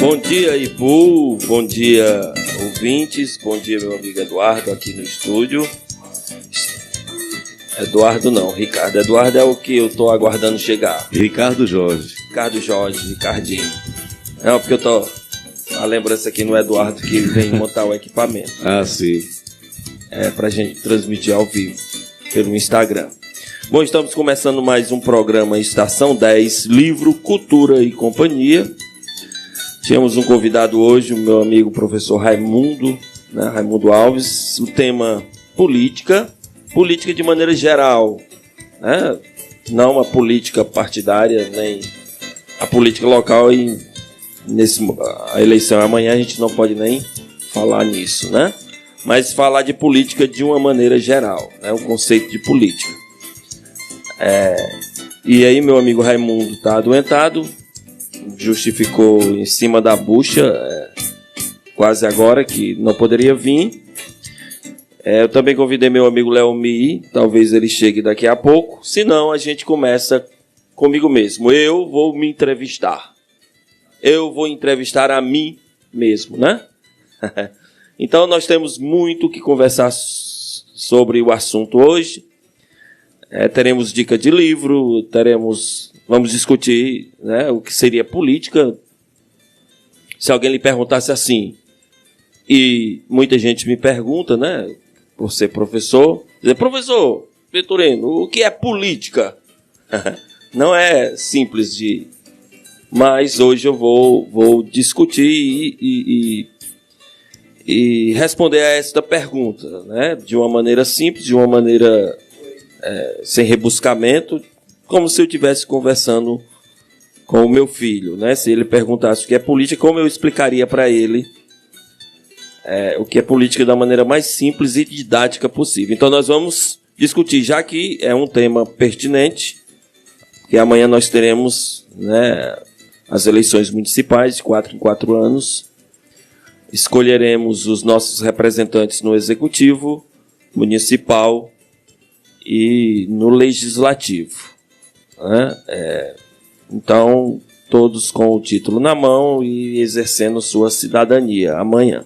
Bom dia, Ipu, bom dia, ouvintes, bom dia, meu amigo Eduardo, aqui no estúdio. Eduardo não, Ricardo. Eduardo é o que eu tô aguardando chegar. Ricardo Jorge. Ricardo Jorge, Ricardinho. Não, porque eu tô... A lembrança aqui no Eduardo que vem montar o equipamento. Ah, sim. É pra gente transmitir ao vivo pelo Instagram. Bom, estamos começando mais um programa Estação 10, Livro, Cultura e Companhia. Tínhamos um convidado hoje, o meu amigo professor Raimundo, né, Raimundo Alves. O tema política de maneira geral, né? Não a política partidária, nem a política local. E a eleição é amanhã, a gente não pode nem falar nisso, né? Mas falar de política de uma maneira geral, né? O conceito de política. E aí meu amigo Raimundo está adoentado, justificou em cima da bucha, quase agora, que não poderia vir. Eu também convidei meu amigo Leomi, talvez ele chegue daqui a pouco. Se não, a gente começa comigo mesmo. Eu vou me entrevistar. Eu vou entrevistar a mim mesmo, né? Então nós temos muito que conversar sobre o assunto hoje. Teremos dica de livro, vamos discutir, né, o que seria política. Se alguém lhe perguntasse assim, e muita gente me pergunta, né, por ser professor, dizer, professor Vitorino, o que é política? Não é simples de... Mas hoje eu vou discutir e responder a esta pergunta, né, de uma maneira simples, de uma maneira sem rebuscamento, como se eu estivesse conversando com o meu filho, né? Se ele perguntasse o que é política, como eu explicaria para ele o que é política da maneira mais simples e didática possível. Então nós vamos discutir, já que é um tema pertinente, que amanhã nós teremos, né, as eleições municipais de 4 em 4 anos. Escolheremos os nossos representantes no executivo, municipal e no legislativo, né? Então, todos com o título na mão e exercendo sua cidadania amanhã.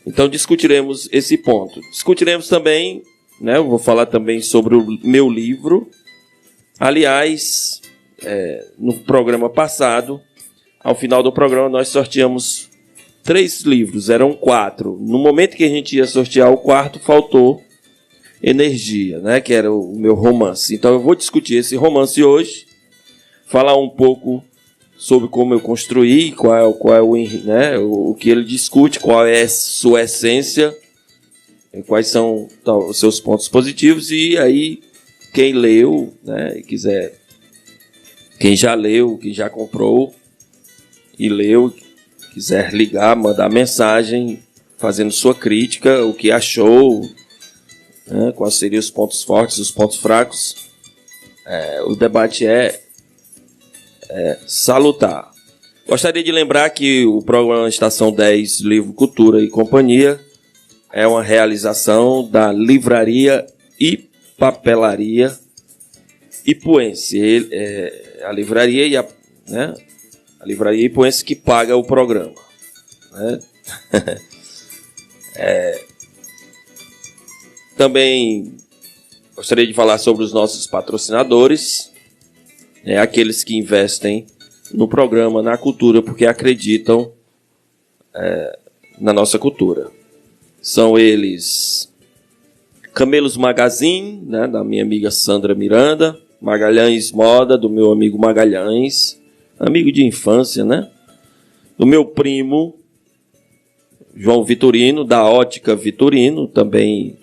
Então, discutiremos esse ponto. Discutiremos também, né, eu vou falar também sobre o meu livro. Aliás, no programa passado, ao final do programa, nós sorteamos 3 livros, eram 4. No momento que a gente ia sortear o quarto, faltou Energia, né, que era o meu romance. Então eu vou discutir esse romance hoje, falar um pouco sobre como eu construí, qual é o que ele discute, qual é a sua essência, quais são os seus pontos positivos, e aí quem leu, né, e quiser, quem já leu, quem já comprou e leu, quiser ligar, mandar mensagem fazendo sua crítica, o que achou, quais seriam os pontos fortes, os pontos fracos. O debate é salutar. Gostaria de lembrar que o programa Estação 10, Livro, Cultura e Companhia é uma realização da Livraria e Papelaria Ipuense. A livraria a Livraria Ipuense que paga o programa, né? Também gostaria de falar sobre os nossos patrocinadores, aqueles que investem no programa, na cultura, porque acreditam na nossa cultura. São eles Camelos Magazine, né, da minha amiga Sandra Miranda, Magalhães Moda, do meu amigo Magalhães, amigo de infância, né? Do meu primo João Vitorino, da Ótica Vitorino, também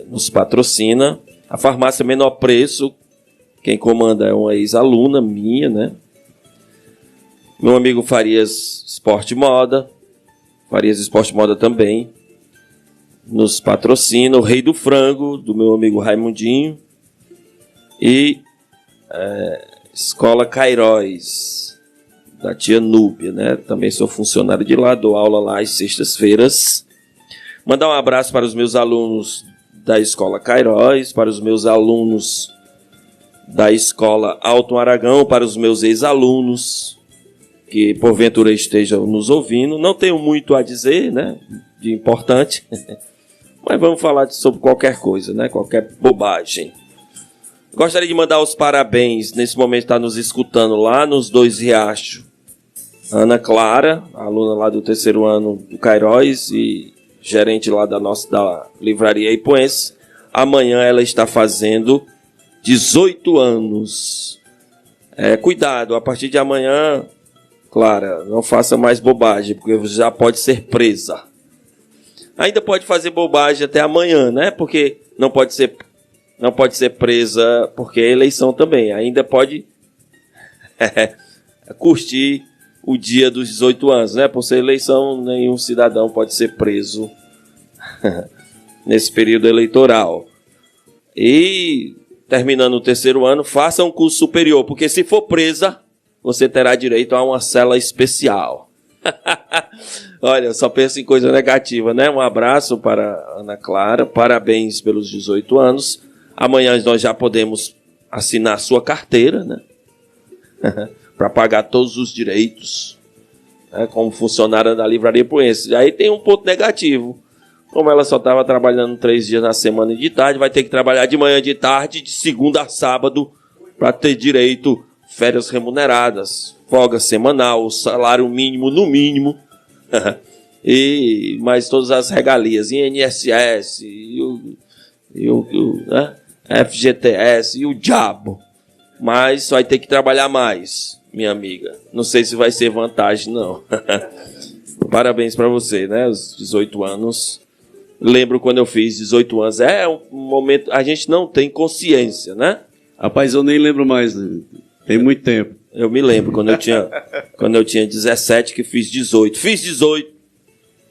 nos patrocina. A Farmácia Menor Preço, quem comanda é uma ex-aluna minha, né? Meu amigo Farias Esporte Moda, Farias Esporte Moda também nos patrocina. O Rei do Frango, do meu amigo Raimundinho, e Escola Cairóis, da tia Núbia, né? Também sou funcionário de lá, dou aula lá às sextas-feiras. Mandar um abraço para os meus alunos da Escola Cairóis, para os meus alunos da Escola Alto Aragão, para os meus ex-alunos, que porventura estejam nos ouvindo. Não tenho muito a dizer, né, de importante, mas vamos falar sobre qualquer coisa, né, qualquer bobagem. Gostaria de mandar os parabéns, nesse momento está nos escutando lá nos Dois Riachos, Ana Clara, aluna lá do 3º ano do Cairóis e gerente lá da livraria Ipuense. Amanhã ela está fazendo 18 anos. Cuidado, a partir de amanhã, Clara, não faça mais bobagem, porque já pode ser presa. Ainda pode fazer bobagem até amanhã, né? Porque não pode ser presa, porque é eleição também. Ainda pode curtir o dia dos 18 anos, né? Por ser eleição, nenhum cidadão pode ser preso nesse período eleitoral. E, terminando o 3º ano, faça um curso superior, porque se for presa, você terá direito a uma cela especial. Olha, eu só penso em coisa negativa, né? Um abraço para a Ana Clara, parabéns pelos 18 anos. Amanhã nós já podemos assinar sua carteira, né? Para pagar todos os direitos, né? Como funcionária da livraria Ipuense. Aí tem um ponto negativo. Como ela só estava trabalhando 3 dias na semana e de tarde, vai ter que trabalhar de manhã e de tarde, de segunda a sábado, para ter direito férias remuneradas, folga semanal, salário mínimo no mínimo, e mais todas as regalias, INSS, né? FGTS e o diabo. Mas vai ter que trabalhar mais, minha amiga. Não sei se vai ser vantagem, não. Parabéns para você, né? Os 18 anos. Lembro quando eu fiz 18 anos. É um momento... A gente não tem consciência, né? Rapaz, eu nem lembro mais. Tem muito tempo. Eu me lembro quando eu tinha 17 que fiz 18. Fiz 18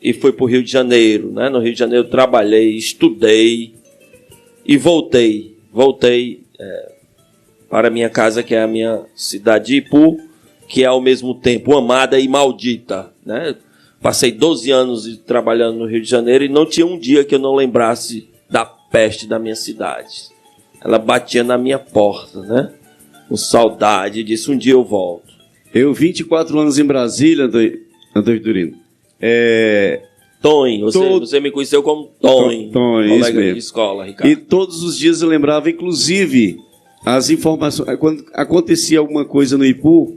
e fui para o Rio de Janeiro, né? No Rio de Janeiro trabalhei, estudei e voltei para a minha casa, que é a minha cidade de Ipu, que é ao mesmo tempo amada e maldita, né? Passei 12 anos trabalhando no Rio de Janeiro e não tinha um dia que eu não lembrasse da peste da minha cidade. Ela batia na minha porta, né? Com saudade, disse, um dia eu volto. Eu, 24 anos em Brasília, Antônio Vitorino. Tonho, você me conheceu como Tonho, colega de escola, Ricardo. E todos os dias eu lembrava, inclusive, as informações. Quando acontecia alguma coisa no Ipu,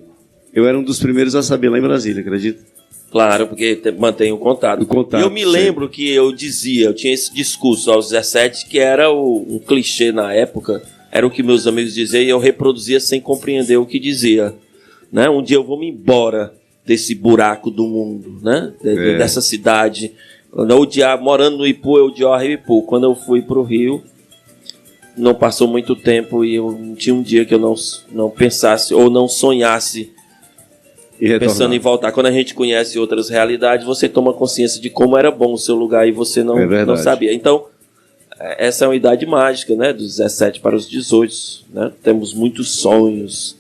eu era um dos primeiros a saber lá em Brasília, acredita? Claro, porque mantém o contato. Eu me lembro que eu tinha esse discurso aos 17, que era um clichê na época, era o que meus amigos diziam, e eu reproduzia sem compreender o que dizia. Né? Um dia eu vou me embora desse buraco do mundo, né? Dessa cidade. Quando morando no Ipu, eu odiava o Ipu. Quando eu fui para o Rio, não passou muito tempo e eu não tinha um dia que eu não pensasse ou não sonhasse pensando em voltar. Quando a gente conhece outras realidades, você toma consciência de como era bom o seu lugar e você não sabia. Então, essa é uma idade mágica, né? Dos 17 para os 18, né? Temos muitos sonhos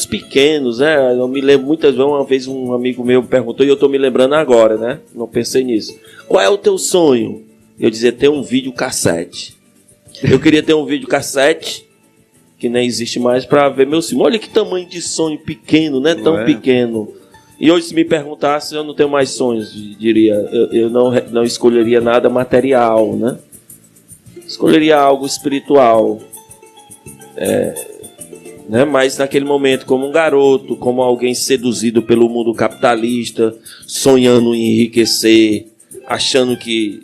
pequenos, né? Eu me lembro muitas vezes, uma vez um amigo meu perguntou e eu estou me lembrando agora, né? Não pensei nisso. Qual é o teu sonho? Eu dizia, ter um videocassete. Eu queria ter um videocassete que nem existe mais, para ver meu filme. Olha que tamanho de sonho pequeno, né? Tão pequeno. E hoje, se me perguntasse, eu não tenho mais sonhos, diria. Eu não escolheria nada material, né? Escolheria algo espiritual. Né? Mas naquele momento, como um garoto, como alguém seduzido pelo mundo capitalista, sonhando em enriquecer, achando que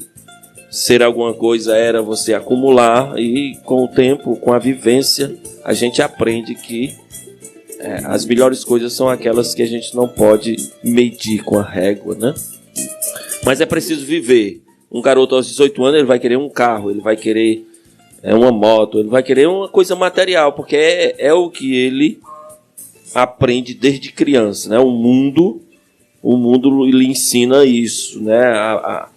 ser alguma coisa era você acumular, e com o tempo, com a vivência, a gente aprende que as melhores coisas são aquelas que a gente não pode medir com a régua, né? Mas é preciso viver. Um garoto aos 18 anos, ele vai querer um carro, ele vai querer uma moto, ele vai querer uma coisa material, porque é o que ele aprende desde criança, né? O mundo lhe ensina isso, né? A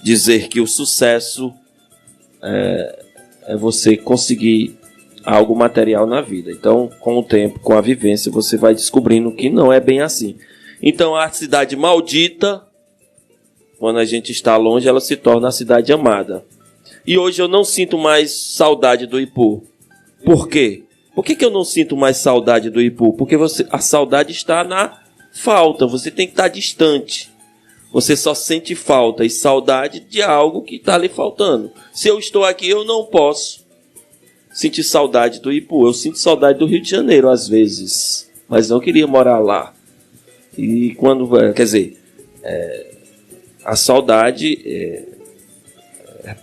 dizer que o sucesso é você conseguir algo material na vida. Então, com o tempo, com a vivência, você vai descobrindo que não é bem assim. Então, a cidade maldita, quando a gente está longe, ela se torna a cidade amada. E hoje eu não sinto mais saudade do Ipu. Por quê? Por que eu não sinto mais saudade do Ipu? Porque a saudade está na falta, você tem que estar distante. Você só sente falta e saudade de algo que está lhe faltando. Se eu estou aqui, eu não posso sentir saudade do Ipu. Eu sinto saudade do Rio de Janeiro, às vezes, mas não queria morar lá. E quando, quer dizer, a saudade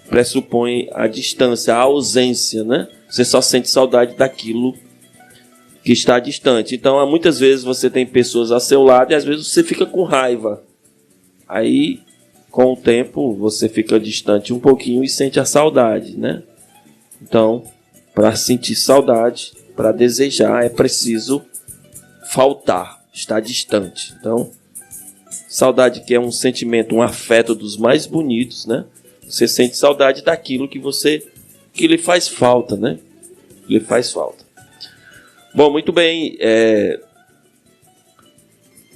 pressupõe a distância, a ausência, né? Você só sente saudade daquilo que está distante. Então, muitas vezes você tem pessoas ao seu lado e às vezes você fica com raiva. Aí, com o tempo, você fica distante um pouquinho e sente a saudade, né? Então, para sentir saudade, para desejar, é preciso faltar, estar distante. Então, saudade, que é um sentimento, um afeto dos mais bonitos, né? Você sente saudade daquilo que lhe faz falta, né? Lhe faz falta. Bom, muito bem.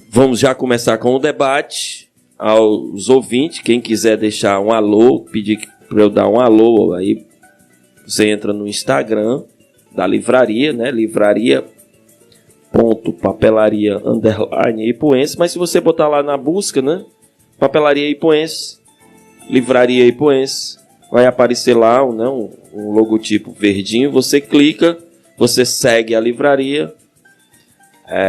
Vamos já começar com o debate. Aos ouvintes, quem quiser deixar um alô, pedir para eu dar um alô, aí você entra no Instagram da livraria, né? Livraria.papelaria_ipuense, mas se você botar lá na busca, né? Papelaria Ipuense, Livraria Ipuense, vai aparecer lá um logotipo verdinho, você clica, você segue a livraria,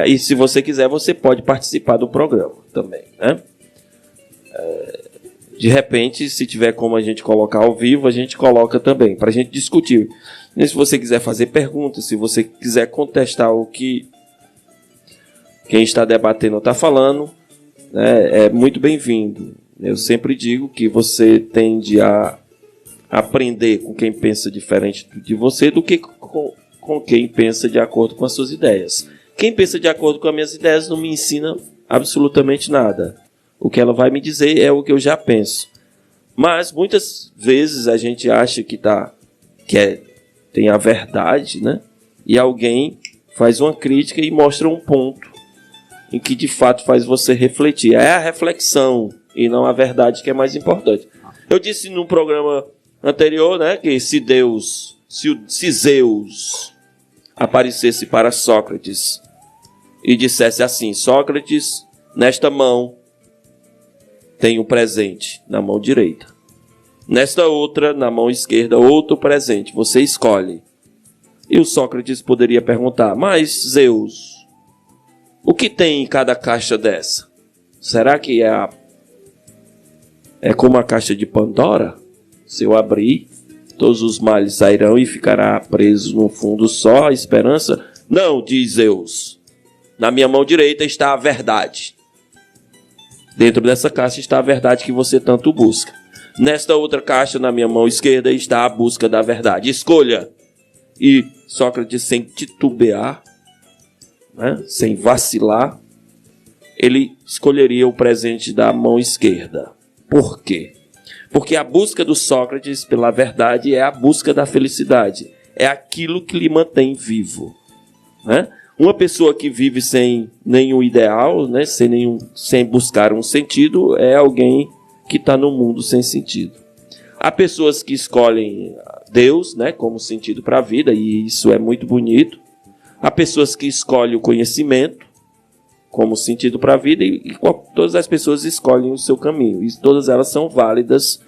e se você quiser, você pode participar do programa também, né? De repente, se tiver como a gente colocar ao vivo, a gente coloca também, para a gente discutir. E se você quiser fazer perguntas, se você quiser contestar o que quem está debatendo está falando, né, é muito bem-vindo. Eu sempre digo que você tende a aprender com quem pensa diferente de você do que com quem pensa de acordo com as suas ideias. Quem pensa de acordo com as minhas ideias não me ensina absolutamente nada. O que ela vai me dizer é o que eu já penso. Mas muitas vezes a gente acha que tem a verdade, né? E alguém faz uma crítica e mostra um ponto em que de fato faz você refletir. É a reflexão e não a verdade que é mais importante. Eu disse no programa anterior, né, que se Zeus aparecesse para Sócrates e dissesse assim: Sócrates, nesta mão tem um presente na mão direita. Nesta outra, na mão esquerda, outro presente. Você escolhe. E o Sócrates poderia perguntar: mas Zeus, o que tem em cada caixa dessa? Será que é como a caixa de Pandora? Se eu abrir, todos os males sairão e ficará preso no fundo só a esperança? Não, diz Zeus. Na minha mão direita está a verdade. Dentro dessa caixa está a verdade que você tanto busca. Nesta outra caixa, na minha mão esquerda, está a busca da verdade. Escolha. E Sócrates, sem titubear, né, sem vacilar, ele escolheria o presente da mão esquerda. Por quê? Porque a busca do Sócrates pela verdade é a busca da felicidade. É aquilo que lhe mantém vivo, né? Uma pessoa que vive sem nenhum ideal, né, sem buscar um sentido, é alguém que está no mundo sem sentido. Há pessoas que escolhem Deus, né, como sentido para a vida, e isso é muito bonito. Há pessoas que escolhem o conhecimento como sentido para a vida, e todas as pessoas escolhem o seu caminho. E todas elas são válidas,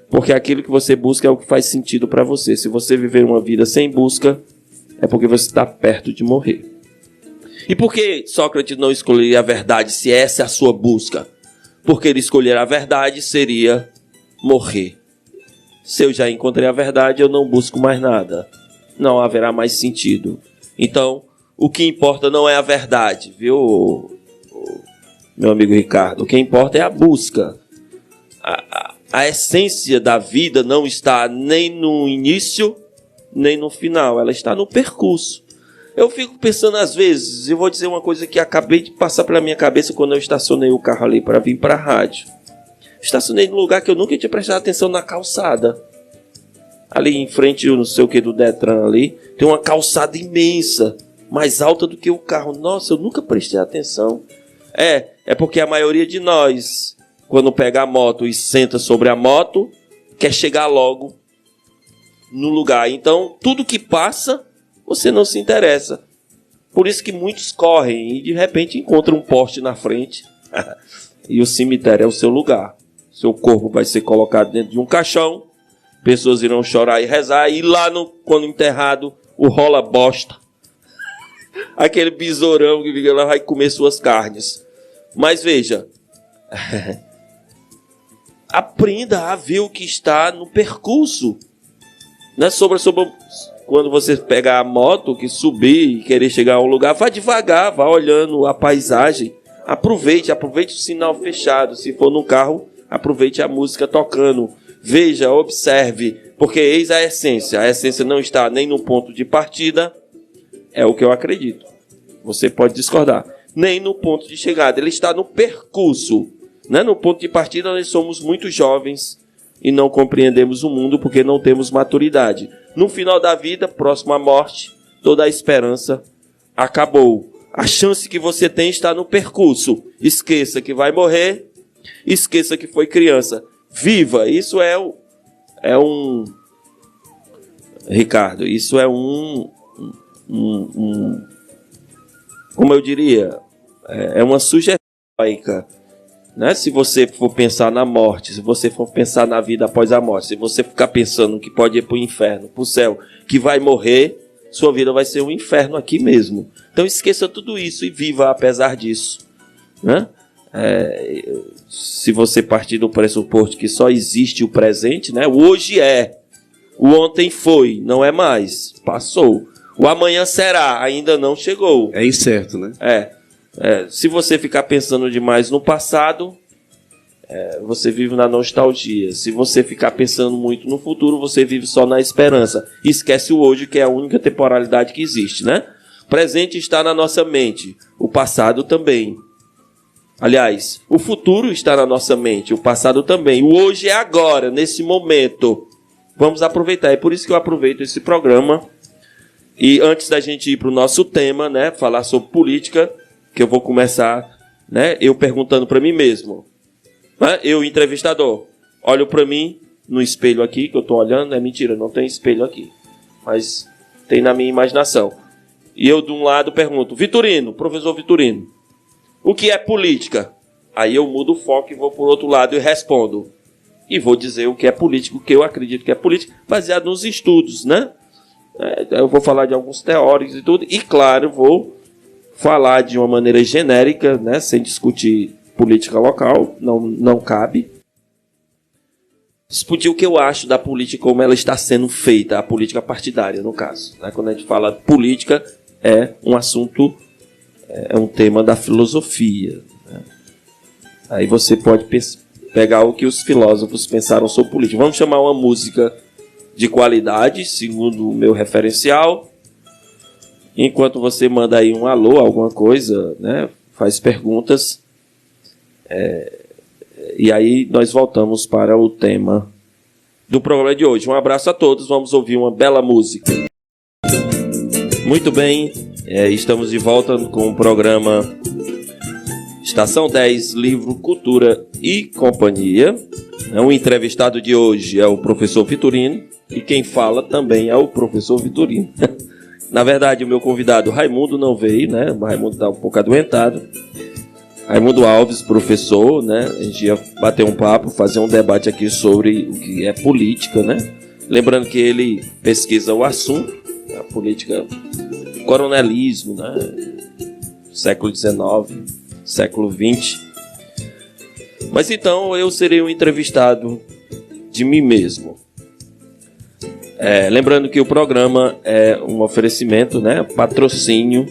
porque aquilo que você busca é o que faz sentido para você. Se você viver uma vida sem busca, é porque você está perto de morrer. E por que Sócrates não escolheria a verdade se essa é a sua busca? Porque ele escolher a verdade seria morrer. Se eu já encontrei a verdade, eu não busco mais nada. Não haverá mais sentido. Então, o que importa não é a verdade, viu, meu amigo Ricardo? O que importa é a busca. A essência da vida não está nem no início, nem no final. Ela está no percurso. Eu fico pensando às vezes, eu vou dizer uma coisa que acabei de passar pela minha cabeça quando eu estacionei o carro ali para vir para a rádio. Estacionei num lugar que eu nunca tinha prestado atenção, na calçada. Ali em frente, não sei o que, do Detran ali, tem uma calçada imensa, mais alta do que o carro. Nossa, eu nunca prestei atenção. É porque a maioria de nós, quando pega a moto e senta sobre a moto, quer chegar logo no lugar. Então, tudo que passa, você não se interessa. Por isso que muitos correm e de repente encontram um poste na frente e o cemitério é o seu lugar. Seu corpo vai ser colocado dentro de um caixão, pessoas irão chorar e rezar, e lá quando enterrado, o rola bosta. Aquele besourão que fica lá vai comer suas carnes. Mas veja, aprenda a ver o que está no percurso. Não é sobre quando você pegar a moto, que subir e querer chegar a um lugar, vá devagar, vá olhando a paisagem. Aproveite o sinal fechado. Se for no carro, aproveite a música tocando. Veja, observe, porque eis a essência. A essência não está nem no ponto de partida, é o que eu acredito. Você pode discordar. Nem no ponto de chegada, ele está no percurso. Né? No ponto de partida, nós somos muito jovens e não compreendemos o mundo porque não temos maturidade. No final da vida, próximo à morte, toda a esperança acabou. A chance que você tem está no percurso. Esqueça que vai morrer, esqueça que foi criança. Viva, isso Ricardo, isso é como eu diria, é uma sugestão, né? Se você for pensar na morte, se você for pensar na vida após a morte, se você ficar pensando que pode ir para o inferno, para o céu, que vai morrer, sua vida vai ser um inferno aqui mesmo. Então esqueça tudo isso e viva apesar disso, né? Se você partir do pressuposto que só existe o presente, né? O hoje é, o ontem foi, não é mais, passou. O amanhã será, ainda não chegou. É incerto, né? Se você ficar pensando demais no passado, você vive na nostalgia. Se você ficar pensando muito no futuro, você vive só na esperança. Esquece o hoje, que é a única temporalidade que existe, né? O presente está na nossa mente, o passado também. Aliás, o futuro está na nossa mente, o passado também. O hoje é agora, nesse momento. Vamos aproveitar. É por isso que eu aproveito esse programa. E antes da gente ir para o nosso tema, né, falar sobre política, que eu vou começar, né, eu perguntando para mim mesmo. Né, eu, entrevistador, olho para mim no espelho aqui, que eu estou olhando. É mentira, não tem espelho aqui. Mas tem na minha imaginação. E eu, de um lado, pergunto, Vitorino, professor Vitorino, o que é política? Aí eu mudo o foco e vou para o outro lado e respondo. E vou dizer o que é político, o que eu acredito que é política, baseado nos estudos, né? Eu vou falar de alguns teóricos e tudo. E, claro, vou falar de uma maneira genérica, né? Sem discutir política local, não cabe. Discutir o que eu acho da política, como ela está sendo feita, a política partidária, no caso. Né? Quando a gente fala política, é um assunto, é um tema da filosofia. Né? Aí você pode pegar o que os filósofos pensaram sobre política. Vamos chamar uma música de qualidade, segundo o meu referencial. Enquanto você manda aí um alô, alguma coisa, né? Faz perguntas. E aí nós voltamos para o tema do programa de hoje. Um abraço a todos, vamos ouvir uma bela música. Muito bem, estamos de volta com o programa Estação 10, Livro, Cultura e Companhia. O entrevistado de hoje é o professor Vitorino e quem fala também é o professor Vitorino. Na verdade, o meu convidado Raimundo não veio, né? O Raimundo está um pouco adoentado. Raimundo Alves, professor, né? A gente ia bater um papo, fazer um debate aqui sobre o que é política, né? Lembrando que ele pesquisa o assunto, a política, coronelismo, né? Século XIX, século XX. Mas então eu serei um entrevistado de mim mesmo. Lembrando que o programa é um oferecimento, né? Patrocínio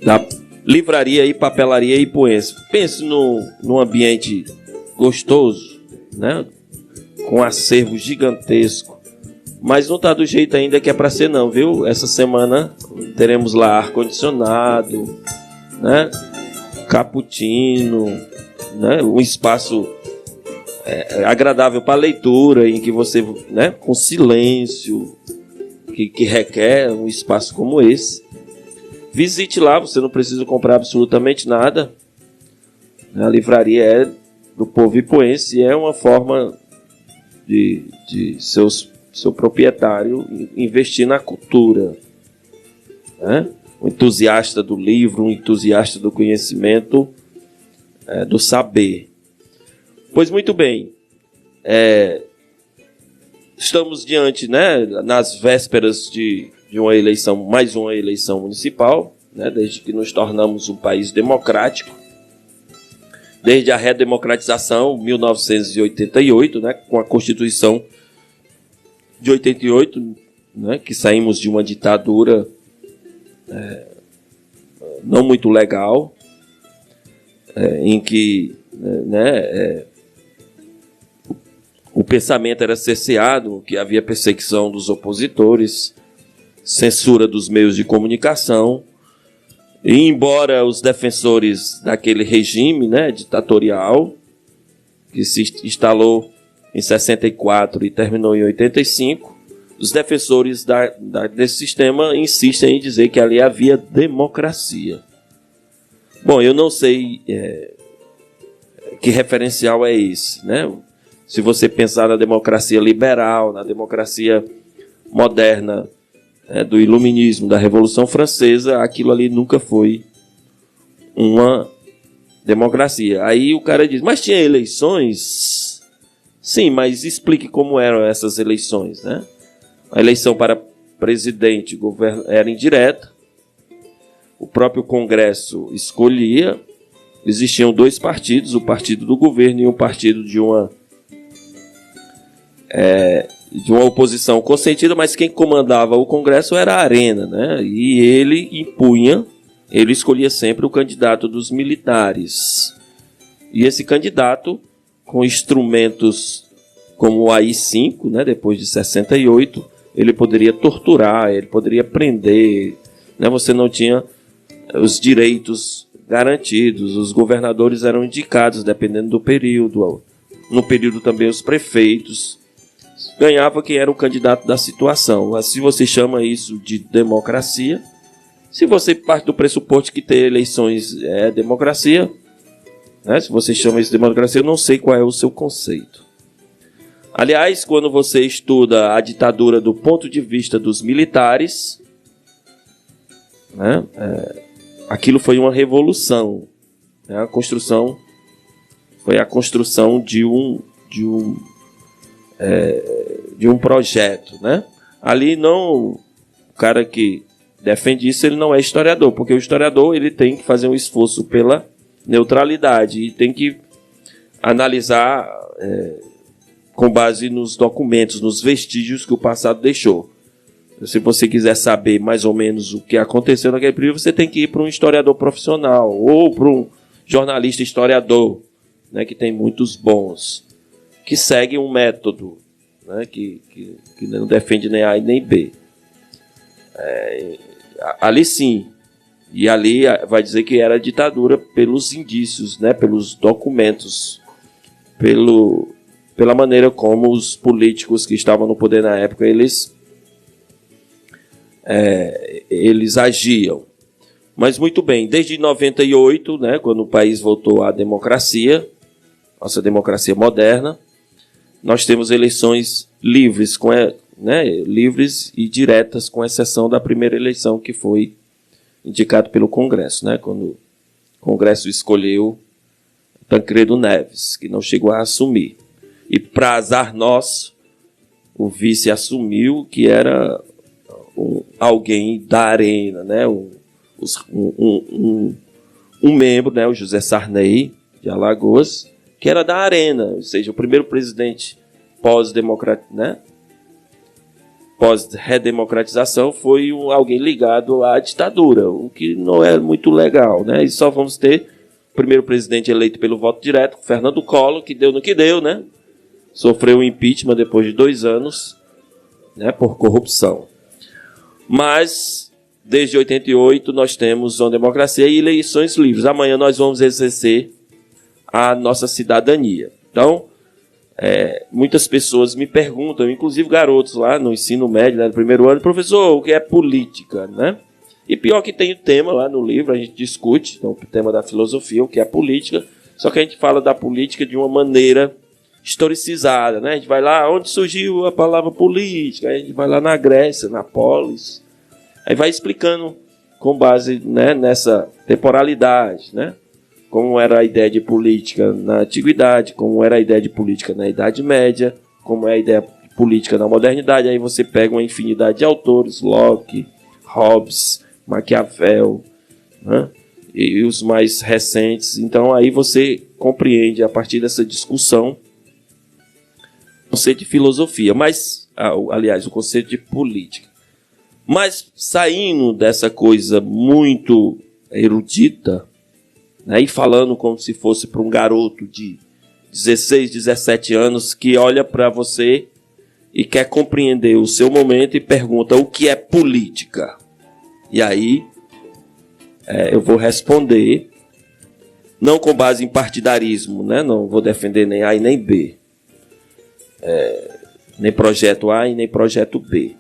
da Livraria e Papelaria Ipuense. Pense num ambiente gostoso, né? Com acervo gigantesco. Mas não está do jeito ainda que é para ser não, viu? Essa semana teremos lá ar-condicionado, né? Cappuccino, né? Um espaço agradável para leitura, em que você, né? Com silêncio, que requer um espaço como esse. Visite lá, você não precisa comprar absolutamente nada. A livraria é do povo ipuense e é uma forma de seu proprietário investir na cultura. né? Um entusiasta do livro, um entusiasta do conhecimento, do saber. Pois muito bem, estamos diante, né, nas vésperas de uma eleição, mais uma eleição municipal, né, desde que nos tornamos um país democrático, desde a redemocratização, 1988, né, com a Constituição de 88, né, que saímos de uma ditadura não muito legal, em que, né, o pensamento era cerceado, que havia perseguição dos opositores, censura dos meios de comunicação, e embora os defensores daquele regime, né, ditatorial, que se instalou em 64 e terminou em 85, os defensores desse sistema insistem em dizer que ali havia democracia. Bom, eu não sei que referencial é esse, né? Se você pensar na democracia liberal, na democracia moderna, do iluminismo, da Revolução Francesa, aquilo ali nunca foi uma democracia. Aí o cara diz, mas tinha eleições? Sim, mas explique como eram essas eleições, né? A eleição para presidente era indireta, o próprio Congresso escolhia, existiam dois partidos, o partido do governo e um partido de uma oposição consentida, mas quem comandava o Congresso era a Arena, né? E ele escolhia sempre o candidato dos militares. E esse candidato, com instrumentos como o AI-5, né, depois de 68, ele poderia torturar, ele poderia prender, né? Você não tinha os direitos garantidos, os governadores eram indicados dependendo do período, no período também os prefeitos, ganhava quem era o candidato da situação. Mas se você chama isso de democracia, se você parte do pressuposto que ter eleições é democracia, né? Se você chama isso de democracia, eu não sei qual é o seu conceito. Aliás, quando você estuda a ditadura do ponto de vista dos militares, né, aquilo foi uma revolução, né? Foi a construção de um projeto, né? Ali o cara que defende isso, ele não é historiador, porque o historiador ele tem que fazer um esforço pela neutralidade e tem que analisar com base nos documentos, nos vestígios que o passado deixou. Se você quiser saber mais ou menos o que aconteceu naquele período, você tem que ir para um historiador profissional ou para um jornalista historiador, né, que tem muitos bons, que segue um método, né, que não defende nem A e nem B. Ali sim, e ali vai dizer que era ditadura pelos indícios, né, pelos documentos, pela maneira como os políticos que estavam no poder na época, eles agiam. Mas muito bem, desde 98, né, quando o país voltou à democracia, nossa democracia moderna, nós temos eleições livres, livres e diretas, com exceção da primeira eleição, que foi indicado pelo Congresso, né, quando o Congresso escolheu Tancredo Neves, que não chegou a assumir. E, para azar nosso, o vice assumiu, que era alguém da Arena, né, um membro, né, o José Sarney, de Alagoas, que era da Arena, ou seja, o primeiro presidente pós-redemocratização foi alguém ligado à ditadura, o que não é muito legal, né? E só vamos ter o primeiro presidente eleito pelo voto direto, Fernando Collor, que deu no que deu, né? Sofreu um impeachment depois de 2 anos, né, por corrupção. Mas, desde 88, nós temos uma democracia e eleições livres. Amanhã nós vamos exercer a nossa cidadania. Então, muitas pessoas me perguntam, inclusive garotos lá no ensino médio, né, no primeiro ano, professor, o que é política, né? E pior que tem o tema lá no livro, a gente discute, então, o tema da filosofia, o que é política, só que a gente fala da política de uma maneira historicizada, né? A gente vai lá, onde surgiu a palavra política, aí a gente vai lá na Grécia, na polis, aí vai explicando com base, né, nessa temporalidade, né? Como era a ideia de política na Antiguidade, como era a ideia de política na Idade Média, como é a ideia de política na Modernidade. Aí você pega uma infinidade de autores, Locke, Hobbes, Maquiavel, né? E os mais recentes. Então aí você compreende, a partir dessa discussão, o conceito de filosofia, mas, aliás, o conceito de política. Mas saindo dessa coisa muito erudita, né, e falando como se fosse para um garoto de 16, 17 anos que olha para você e quer compreender o seu momento e pergunta o que é política. E aí eu vou responder, não com base em partidarismo, né? Não vou defender nem A e nem B, nem projeto A e nem projeto B.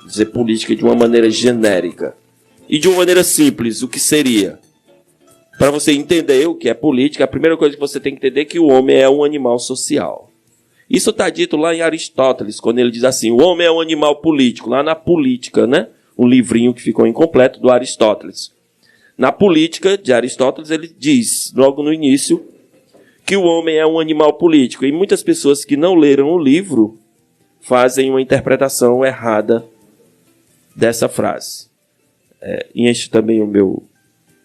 Dizer política de uma maneira genérica e de uma maneira simples. O que seria? Para você entender o que é política, a primeira coisa que você tem que entender é que o homem é um animal social. Isso está dito lá em Aristóteles, quando ele diz assim, o homem é um animal político, lá na Política, né? Um livrinho que ficou incompleto do Aristóteles. Na Política de Aristóteles, ele diz, logo no início, que o homem é um animal político. E muitas pessoas que não leram o livro fazem uma interpretação errada dessa frase. Enche também o meu,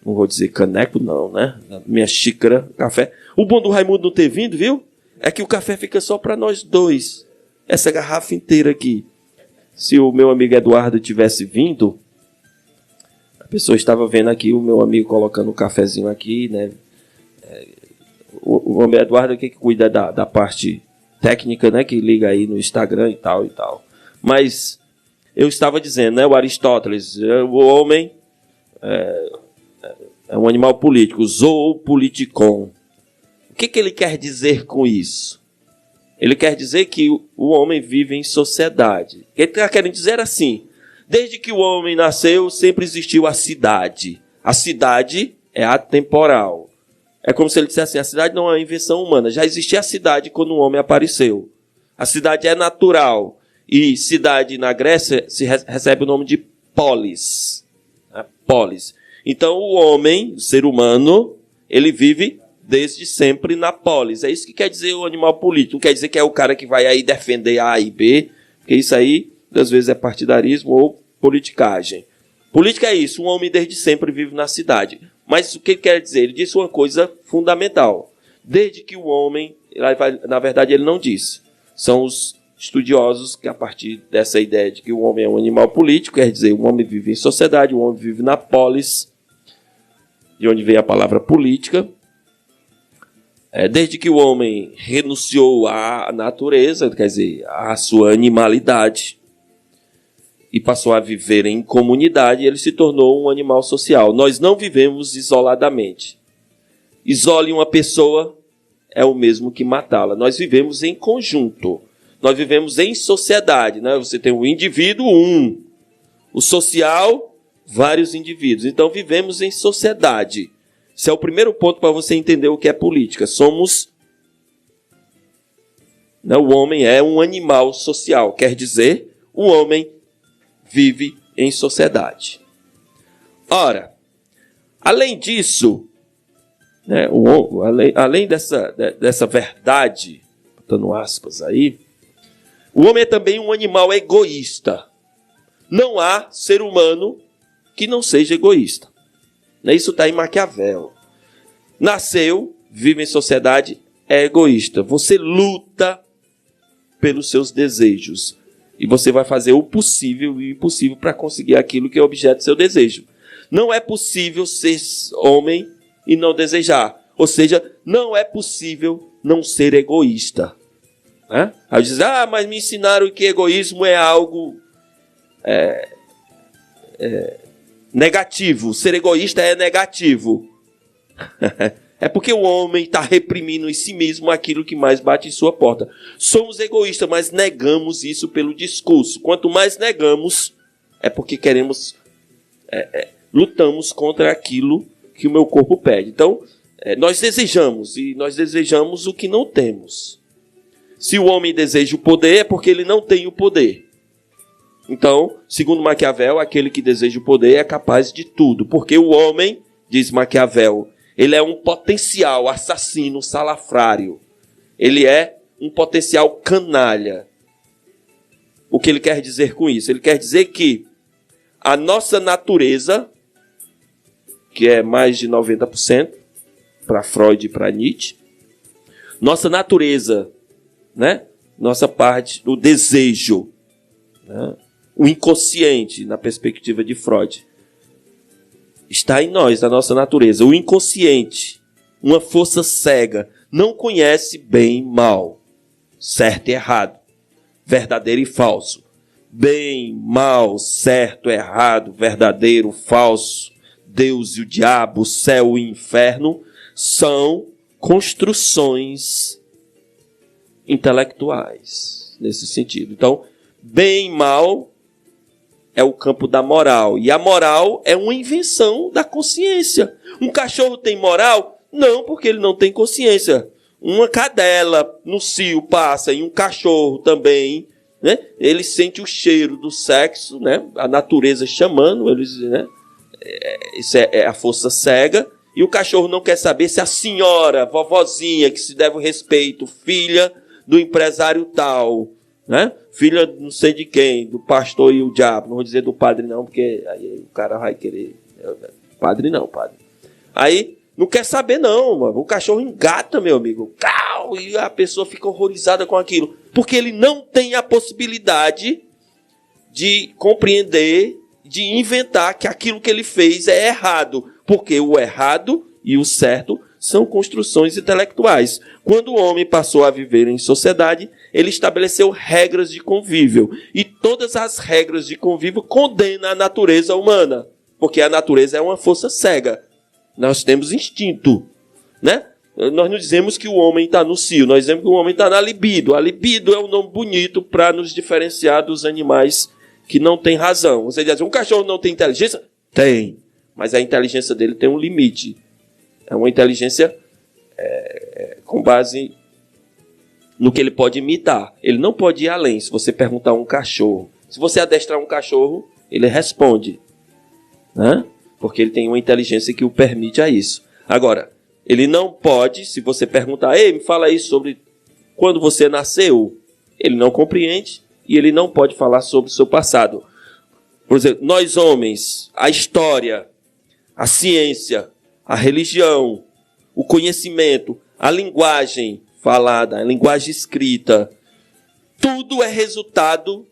não vou dizer caneco não, né? Minha xícara, café. O bom do Raimundo não ter vindo, viu? É que o café fica só para nós dois. Essa garrafa inteira aqui. Se o meu amigo Eduardo tivesse vindo, a pessoa estava vendo aqui o meu amigo colocando um cafezinho aqui, né? O homem Eduardo que cuida da parte técnica, né? Que liga aí no Instagram e tal e tal. Mas eu estava dizendo, né? O Aristóteles, o homem é um animal político, zoopolitikon. O que ele quer dizer com isso? Ele quer dizer que o homem vive em sociedade. O que ele está querendo dizer assim, desde que o homem nasceu, sempre existiu a cidade. A cidade é atemporal. É como se ele dissesse assim, a cidade não é uma invenção humana. Já existia a cidade quando o homem apareceu. A cidade é natural. E cidade na Grécia recebe o nome de polis. Polis. Então o homem, o ser humano, ele vive desde sempre na polis. É isso que quer dizer o animal político. Não quer dizer que é o cara que vai aí defender A e B, porque isso aí, às vezes, é partidarismo ou politicagem. Política é isso, um homem desde sempre vive na cidade. Mas o que ele quer dizer? Ele disse uma coisa fundamental. Desde que o homem, na verdade ele não disse, são os estudiosos que a partir dessa ideia de que o homem é um animal político, quer dizer, o homem vive em sociedade, o homem vive na polis, de onde vem a palavra política. Desde que o homem renunciou à natureza, quer dizer, à sua animalidade, e passou a viver em comunidade, ele se tornou um animal social. Nós não vivemos isoladamente. Isole uma pessoa é o mesmo que matá-la. Nós vivemos em conjunto. Nós vivemos em sociedade, né? Você tem o indivíduo, o social, vários indivíduos. Então vivemos em sociedade. Esse é o primeiro ponto para você entender o que é política. O homem é um animal social. Quer dizer, o homem vive em sociedade. Ora, além disso, né, além dessa verdade, botando aspas aí, o homem é também um animal egoísta. Não há ser humano que não seja egoísta. Isso está em Maquiavel. Nasceu, vive em sociedade, é egoísta. Você luta pelos seus desejos. E você vai fazer o possível e o impossível para conseguir aquilo que é objeto do seu desejo. Não é possível ser homem e não desejar. Ou seja, não é possível não ser egoísta. Aí diz, mas me ensinaram que egoísmo é algo negativo. Ser egoísta é negativo. É porque o homem está reprimindo em si mesmo aquilo que mais bate em sua porta. Somos egoístas, mas negamos isso pelo discurso. Quanto mais negamos, é porque lutamos contra aquilo que o meu corpo pede. Então, nós desejamos o que não temos. Se o homem deseja o poder, é porque ele não tem o poder. Então, segundo Maquiavel, aquele que deseja o poder é capaz de tudo. Porque o homem, diz Maquiavel, ele é um potencial assassino salafrário. Ele é um potencial canalha. O que ele quer dizer com isso? Ele quer dizer que a nossa natureza, que é mais de 90%, para Freud e para Nietzsche, nossa natureza, né? Nossa parte do desejo, né? O inconsciente, na perspectiva de Freud, está em nós, na nossa natureza. O inconsciente, uma força cega, não conhece bem e mal, certo e errado, verdadeiro e falso. Bem, mal, certo, errado, verdadeiro, falso, Deus e o diabo, o céu e o inferno, são construções intelectuais, nesse sentido. Então, bem e mal é o campo da moral. E a moral é uma invenção da consciência. Um cachorro tem moral? Não, porque ele não tem consciência. Uma cadela no cio passa e um cachorro também, né? Ele sente o cheiro do sexo, né? A natureza chamando, eles, né? Isso é a força cega. E o cachorro não quer saber se a senhora, vovozinha, que se deve o respeito, filha do empresário tal, né? Filha não sei de quem, do pastor e o diabo. Não vou dizer do padre não, porque aí o cara vai querer. Padre não, padre. Aí não quer saber não, mano. O cachorro engata, meu amigo. Cau, e a pessoa fica horrorizada com aquilo. Porque ele não tem a possibilidade de compreender, de inventar que aquilo que ele fez é errado. Porque o errado e o certo são construções intelectuais. Quando o homem passou a viver em sociedade, ele estabeleceu regras de convívio. E todas as regras de convívio condenam a natureza humana. Porque a natureza é uma força cega. Nós temos instinto, né? Nós não dizemos que o homem está no cio, nós dizemos que o homem está na libido. A libido é um nome bonito para nos diferenciar dos animais que não têm razão. Você diz, um cachorro não tem inteligência? Tem, mas a inteligência dele tem um limite. É uma inteligência com base no que ele pode imitar. Ele não pode ir além. Se você perguntar a um cachorro, se você adestrar um cachorro, ele responde, né? Porque ele tem uma inteligência que o permite a isso. Agora, ele não pode, se você perguntar, ei, me fala aí sobre quando você nasceu, ele não compreende e ele não pode falar sobre o seu passado. Por exemplo, nós homens, a história, a ciência, a religião, o conhecimento, a linguagem falada, a linguagem escrita, tudo é resultado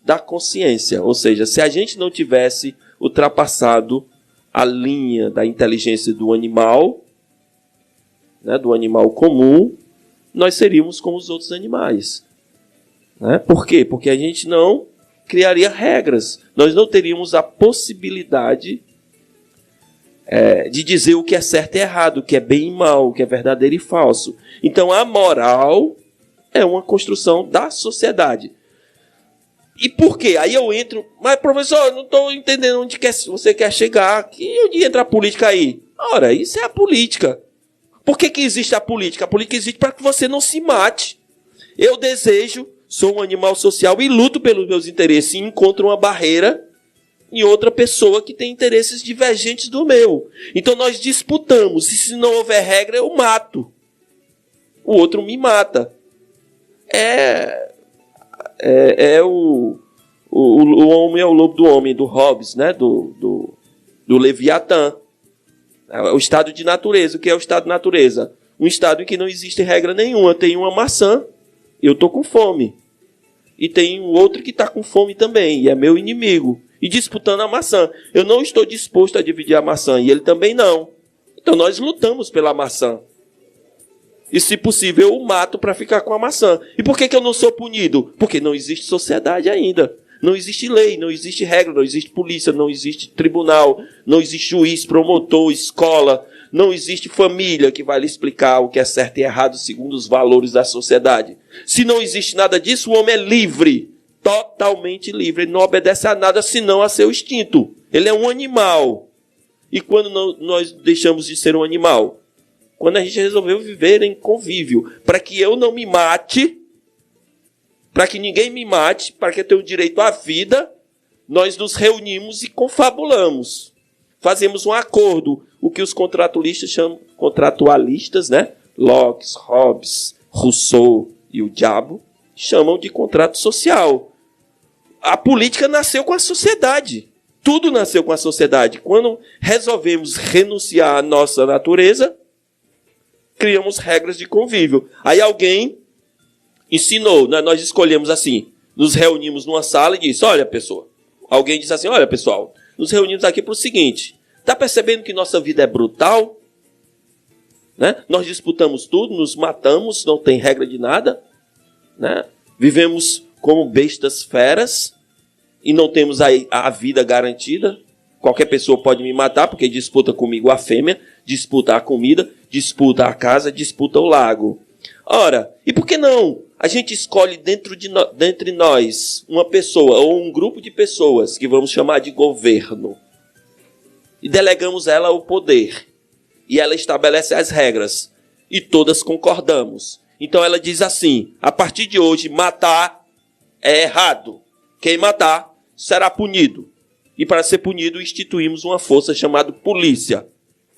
da consciência. Ou seja, se a gente não tivesse ultrapassado a linha da inteligência do animal, né, do animal comum, nós seríamos como os outros animais. Né? Por quê? Porque a gente não criaria regras. Nós não teríamos a possibilidade de dizer o que é certo e errado, o que é bem e mal, o que é verdadeiro e falso. Então, a moral é uma construção da sociedade. E por quê? Aí eu entro, mas professor, eu não estou entendendo onde você quer chegar. Que onde entra a política aí? Ora, isso é a política. Por que existe a política? A política existe para que você não se mate. Eu desejo, sou um animal social e luto pelos meus interesses e encontro uma barreira em outra pessoa que tem interesses divergentes do meu. Então nós disputamos. E se não houver regra, eu mato. O outro me mata. O homem é o lobo do homem, do Hobbes, né? do Leviatã. É o estado de natureza. O que é o estado de natureza? Um estado em que não existe regra nenhuma. Tem uma maçã, eu estou com fome. E tem um outro que está com fome também, e é meu inimigo. E disputando a maçã. Eu não estou disposto a dividir a maçã, e ele também não. Então nós lutamos pela maçã. E se possível, eu o mato para ficar com a maçã. E por que eu não sou punido? Porque não existe sociedade ainda. Não existe lei, não existe regra, não existe polícia, não existe tribunal, não existe juiz, promotor, escola, não existe família que vai lhe explicar o que é certo e errado segundo os valores da sociedade. Se não existe nada disso, o homem é livre, totalmente livre. Ele não obedece a nada senão a seu instinto. Ele é um animal. E quando nós deixamos de ser um animal? Quando a gente resolveu viver em convívio, para que eu não me mate, para que ninguém me mate, para que eu tenha o direito à vida, nós nos reunimos e confabulamos. Fazemos um acordo, o que os contratualistas chamam, né? Locke, Hobbes, Rousseau e o diabo, chamam de contrato social. A política nasceu com a sociedade. Tudo nasceu com a sociedade. Quando resolvemos renunciar à nossa natureza, criamos regras de convívio. Aí alguém ensinou, né? Nós escolhemos assim, nos reunimos numa sala e disse, olha, pessoa, alguém disse assim, olha, pessoal, nos reunimos aqui para o seguinte, está percebendo que nossa vida é brutal? Né? Nós disputamos tudo, nos matamos, não tem regra de nada, né? Vivemos como bestas feras e não temos a vida garantida. Qualquer pessoa pode me matar porque disputa comigo a fêmea, disputa a comida, disputa a casa, disputa o lago. Ora, e por que não? A gente escolhe dentre nós uma pessoa ou um grupo de pessoas que vamos chamar de governo e delegamos ela o poder. E ela estabelece as regras. E todas concordamos. Então ela diz assim, a partir de hoje, matar é errado. Quem matar será punido. E para ser punido, instituímos uma força chamada polícia.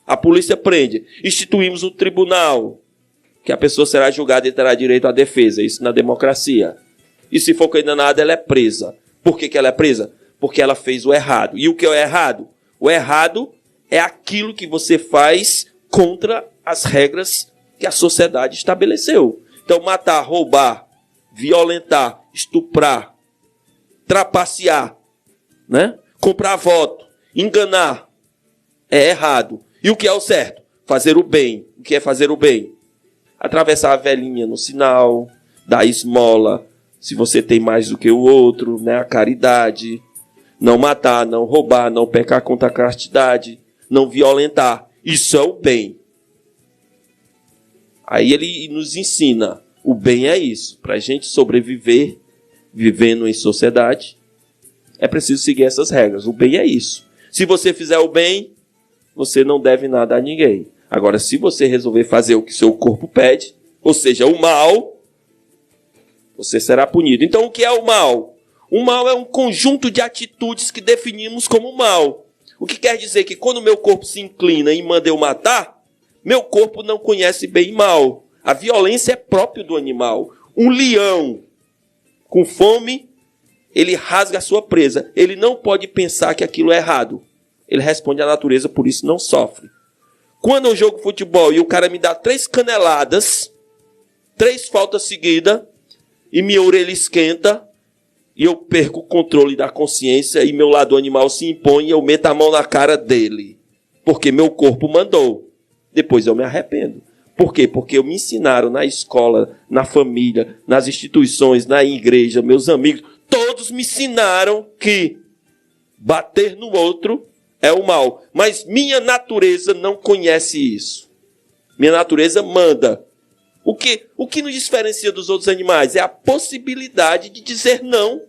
A polícia prende. Instituímos um tribunal, que a pessoa será julgada e terá direito à defesa. Isso na democracia. E se for condenada, ela é presa. Por que ela é presa? Porque ela fez o errado. E o que é o errado? O errado é aquilo que você faz contra as regras que a sociedade estabeleceu. Então, matar, roubar, violentar, estuprar, trapacear, né? Comprar voto, enganar, é errado. E o que é o certo? Fazer o bem. O que é fazer o bem? Atravessar a velhinha no sinal, dar esmola, se você tem mais do que o outro, né? A caridade. Não matar, não roubar, não pecar contra a castidade, não violentar. Isso é o bem. Aí ele nos ensina, o bem é isso. Para a gente sobreviver, vivendo em sociedade, é preciso seguir essas regras. O bem é isso. Se você fizer o bem, você não deve nada a ninguém. Agora, se você resolver fazer o que seu corpo pede, ou seja, o mal, você será punido. Então, o que é o mal? O mal é um conjunto de atitudes que definimos como mal. O que quer dizer que quando o meu corpo se inclina e manda eu matar, meu corpo não conhece bem e mal. A violência é própria do animal. Um leão com fome, ele rasga a sua presa. Ele não pode pensar que aquilo é errado. Ele responde à natureza, por isso não sofre. Quando eu jogo futebol e o cara me dá 3 caneladas, 3 faltas seguidas, e minha orelha esquenta, e eu perco o controle da consciência, e meu lado animal se impõe, e eu meto a mão na cara dele. Porque meu corpo mandou. Depois eu me arrependo. Por quê? Porque me ensinaram na escola, na família, nas instituições, na igreja, meus amigos, todos me ensinaram que bater no outro é o mal. Mas minha natureza não conhece isso. Minha natureza manda. O que nos diferencia dos outros animais? É a possibilidade de dizer não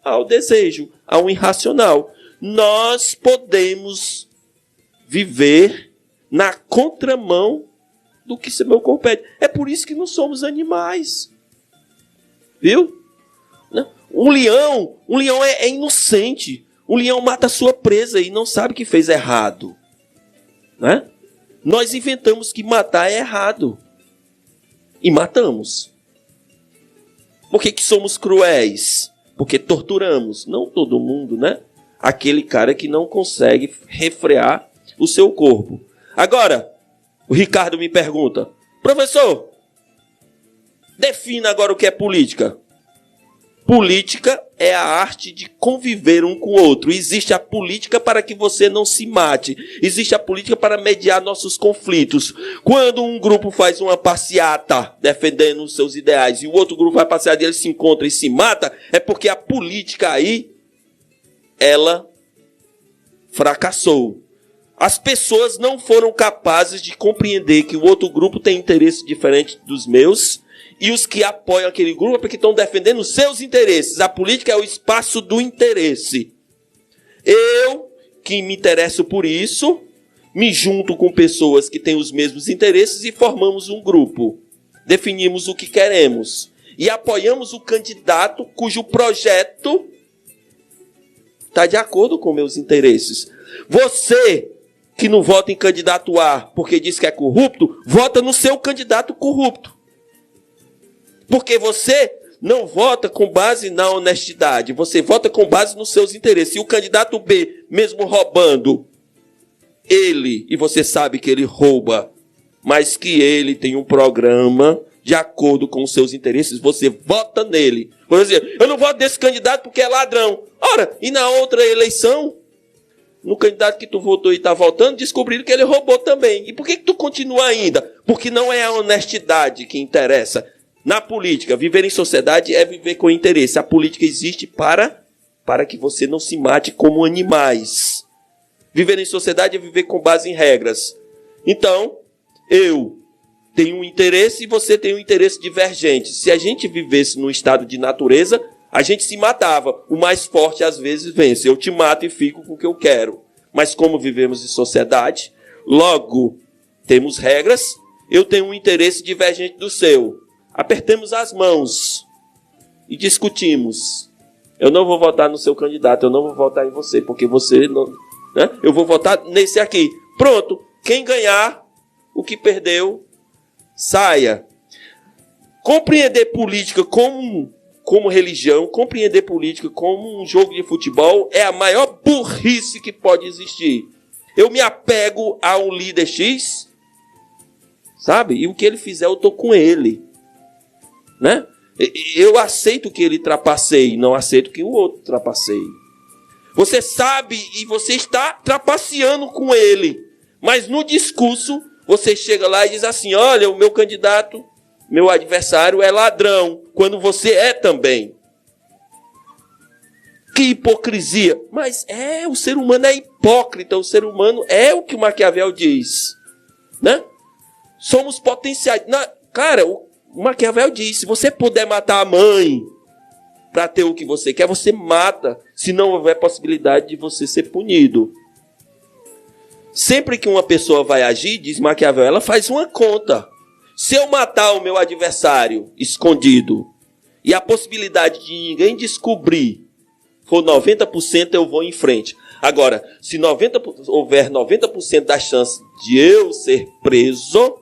ao desejo, ao irracional. Nós podemos viver na contramão do que seu meu corpo pede. É por isso que não somos animais. Viu? Um leão é inocente. Um leão mata a sua presa e não sabe que fez errado. Né? Nós inventamos que matar é errado. E matamos. Por que somos cruéis? Porque torturamos. Não todo mundo, né? Aquele cara que não consegue refrear o seu corpo. Agora, o Ricardo me pergunta, professor, defina agora o que é política. Política é a arte de conviver um com o outro. Existe a política para que você não se mate. Existe a política para mediar nossos conflitos. Quando um grupo faz uma passeata defendendo os seus ideais e o outro grupo vai passear e ele se encontra e se mata, é porque a política aí, ela fracassou. As pessoas não foram capazes de compreender que o outro grupo tem interesse diferente dos meus. E os que apoiam aquele grupo é porque estão defendendo os seus interesses. A política é o espaço do interesse. Eu, que me interesso por isso, me junto com pessoas que têm os mesmos interesses e formamos um grupo. Definimos o que queremos. E apoiamos o candidato cujo projeto está de acordo com meus interesses. Você que não vota em candidato A porque diz que é corrupto, vota no seu candidato corrupto. Porque você não vota com base na honestidade, você vota com base nos seus interesses. E o candidato B, mesmo roubando, e você sabe que ele rouba, mas que ele tem um programa de acordo com os seus interesses, você vota nele. Por exemplo, eu não voto desse candidato porque é ladrão. Ora, e na outra eleição, no candidato que tu votou e está votando, descobriram que ele roubou também. E por que tu continua ainda? Porque não é a honestidade que interessa. Na política, viver em sociedade é viver com interesse. A política existe para que você não se mate como animais. Viver em sociedade é viver com base em regras. Então, eu tenho um interesse e você tem um interesse divergente. Se a gente vivesse num estado de natureza, a gente se matava. O mais forte às vezes vence. Eu te mato e fico com o que eu quero. Mas como vivemos em sociedade, logo temos regras, eu tenho um interesse divergente do seu. Apertemos as mãos e discutimos. Eu não vou votar no seu candidato, eu não vou votar em você, porque você não... Né? Eu vou votar nesse aqui. Pronto, quem ganhar, o que perdeu, saia. Compreender política como religião, compreender política como um jogo de futebol é a maior burrice que pode existir. Eu me apego a um líder X, sabe? E o que ele fizer, eu estou com ele. Né? Eu aceito que ele trapaceie, não aceito que o outro trapaceie. Você sabe e você está trapaceando com ele. Mas no discurso, você chega lá e diz assim, olha, o meu candidato, meu adversário é ladrão, quando você é também. Que hipocrisia. Mas o ser humano é hipócrita, o ser humano é o que o Maquiavel diz. Né? Somos potenciais. Cara, o Maquiavel diz, se você puder matar a mãe para ter o que você quer, você mata, se não houver possibilidade de você ser punido. Sempre que uma pessoa vai agir, diz Maquiavel, ela faz uma conta. Se eu matar o meu adversário escondido e a possibilidade de ninguém descobrir for 90%, eu vou em frente. Agora, se houver 90% da chance de eu ser preso,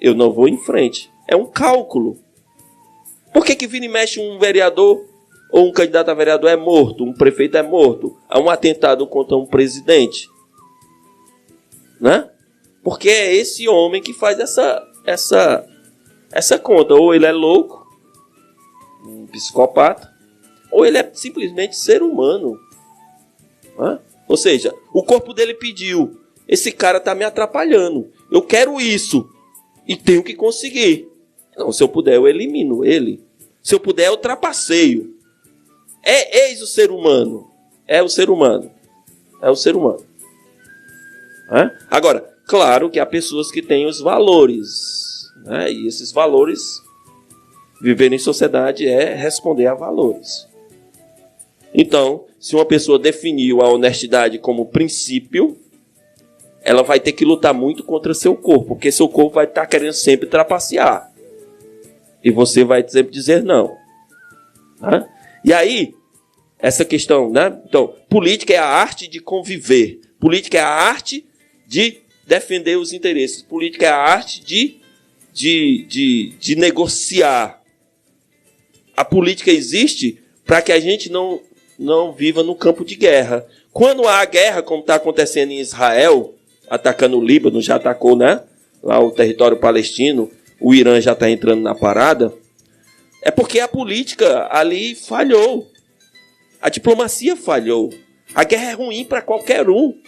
eu não vou em frente. É um cálculo. Por que vira e mexe um vereador ou um candidato a vereador é morto, um prefeito é morto? Há um atentado contra um presidente. Né? Porque é esse homem que faz essa conta. Ou ele é louco, um psicopata, ou ele é simplesmente ser humano. Né? Ou seja, o corpo dele pediu, esse cara está me atrapalhando, eu quero isso e tenho que conseguir. Não, se eu puder, eu elimino ele. Se eu puder, eu trapaceio. Eis o ser humano. É o ser humano. É o ser humano. Agora, claro que há pessoas que têm os valores. Né? E esses valores, viver em sociedade é responder a valores. Então, se uma pessoa definiu a honestidade como princípio, ela vai ter que lutar muito contra seu corpo, porque seu corpo vai estar querendo sempre trapacear. E você vai sempre dizer não. Né? E aí, essa questão, né? Então, política é a arte de conviver. Política é a arte de defender os interesses. Política é a arte de negociar. A política existe para que a gente não viva no campo de guerra. Quando há guerra, como está acontecendo em Israel, atacando o Líbano, já atacou, né? Lá o território palestino, o Irã já está entrando na parada, é porque a política ali falhou. A diplomacia falhou. A guerra é ruim para qualquer um.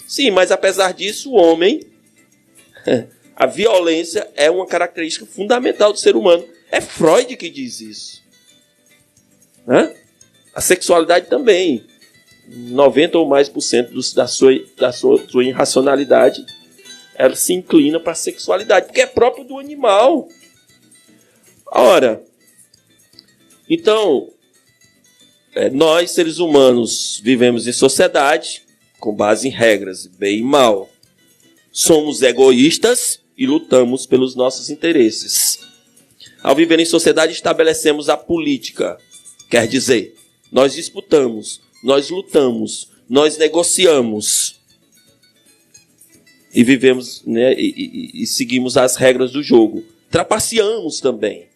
Sim, mas apesar disso, o homem, a violência é uma característica fundamental do ser humano. É Freud que diz isso. Né? A sexualidade também. 90% ou mais da sua irracionalidade, ela se inclina para a sexualidade, porque é próprio do animal. Ora, então, nós, seres humanos, vivemos em sociedade com base em regras, bem e mal. Somos egoístas e lutamos pelos nossos interesses. Ao viver em sociedade, estabelecemos a política. Quer dizer, nós disputamos, nós lutamos, nós negociamos e vivemos, né, e seguimos as regras do jogo. Trapaceamos também,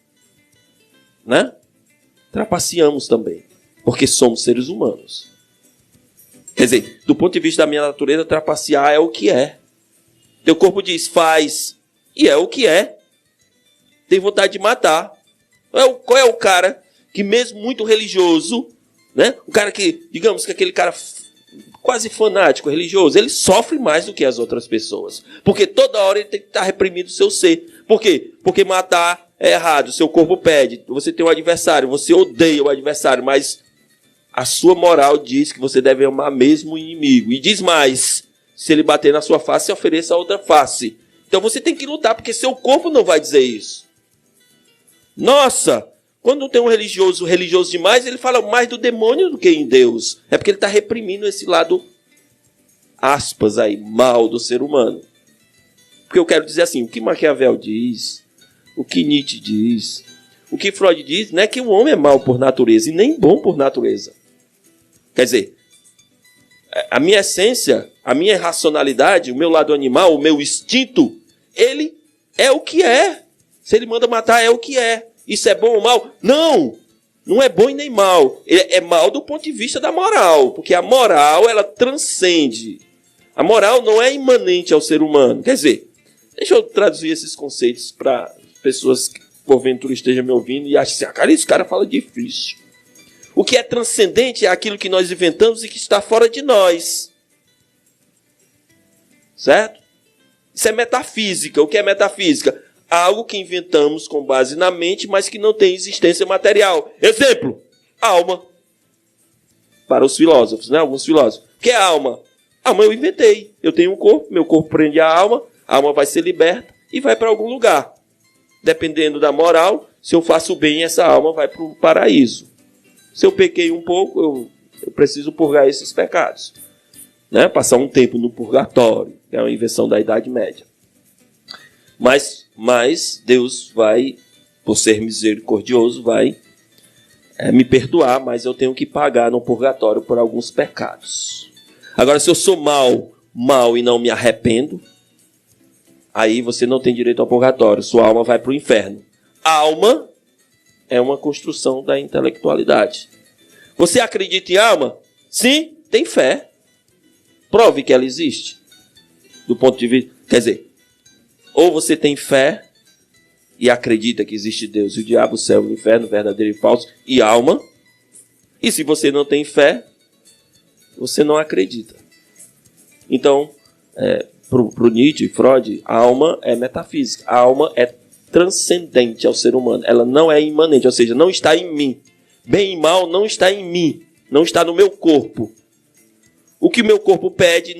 né? Trapaceamos também, porque somos seres humanos. Quer dizer, do ponto de vista da minha natureza, trapacear é o que é. Teu corpo diz, faz, e é o que é. Tem vontade de matar. Qual é o cara que, mesmo muito religioso, né? O cara que, digamos que aquele cara quase fanático, religioso, ele sofre mais do que as outras pessoas. Porque toda hora ele tem que estar reprimindo o seu ser. Por quê? Porque matar é errado, o seu corpo pede. Você tem um adversário, você odeia o adversário, mas a sua moral diz que você deve amar mesmo o inimigo. E diz mais, se ele bater na sua face, ofereça a outra face. Então você tem que lutar, porque seu corpo não vai dizer isso. Nossa, quando tem um religioso demais, ele fala mais do demônio do que em Deus. É porque ele está reprimindo esse lado, aspas aí, mal do ser humano. Porque eu quero dizer assim, o que Maquiavel diz, o que Nietzsche diz, o que Freud diz, não é que o homem é mau por natureza e nem bom por natureza. Quer dizer, a minha essência, a minha racionalidade, o meu lado animal, o meu instinto, ele é o que é. Se ele manda matar, é o que é. Isso é bom ou mal? Não! Não é bom e nem mal. É mal do ponto de vista da moral. Porque a moral, ela transcende. A moral não é imanente ao ser humano. Quer dizer, deixa eu traduzir esses conceitos para pessoas que porventura estejam me ouvindo e achem assim, cara, esse cara fala difícil. O que é transcendente é aquilo que nós inventamos e que está fora de nós. Certo? Isso é metafísica. O que é metafísica? Algo que inventamos com base na mente, mas que não tem existência material. Exemplo, alma. Para os filósofos, né? Alguns filósofos. O que é alma? Alma eu inventei. Eu tenho um corpo, meu corpo prende a alma vai ser liberta e vai para algum lugar. Dependendo da moral, se eu faço bem, essa alma vai para o paraíso. Se eu pequei um pouco, eu preciso purgar esses pecados. Né? Passar um tempo no purgatório, que é uma invenção da Idade Média. Mas Deus vai, por ser misericordioso, vai me perdoar, mas eu tenho que pagar no purgatório por alguns pecados. Agora, se eu sou mal e não me arrependo, aí você não tem direito ao purgatório, sua alma vai para o inferno. A alma é uma construção da intelectualidade. Você acredita em alma? Sim, tem fé. Prove que ela existe. Do ponto de vista... Quer dizer, ou você tem fé e acredita que existe Deus e o diabo, o céu e o inferno, verdadeiro e falso, e alma. E se você não tem fé, você não acredita. Então, para o Nietzsche e Freud, a alma é metafísica. A alma é transcendente ao ser humano. Ela não é imanente, ou seja, não está em mim. Bem e mal não está em mim, não está no meu corpo. O que o meu corpo pede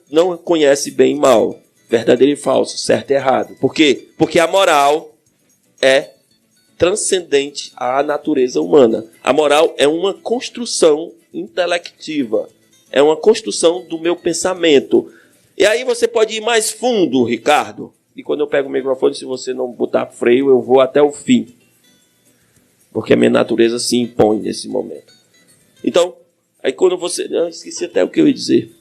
não conhece bem e mal. Verdadeiro e falso, certo e errado. Por quê? Porque a moral é transcendente à natureza humana. A moral é uma construção intelectiva. É uma construção do meu pensamento. E aí você pode ir mais fundo, Ricardo. E quando eu pego o microfone, se você não botar freio, eu vou até o fim. Porque a minha natureza se impõe nesse momento. Então, aí quando você... Não, esqueci até o que eu ia dizer.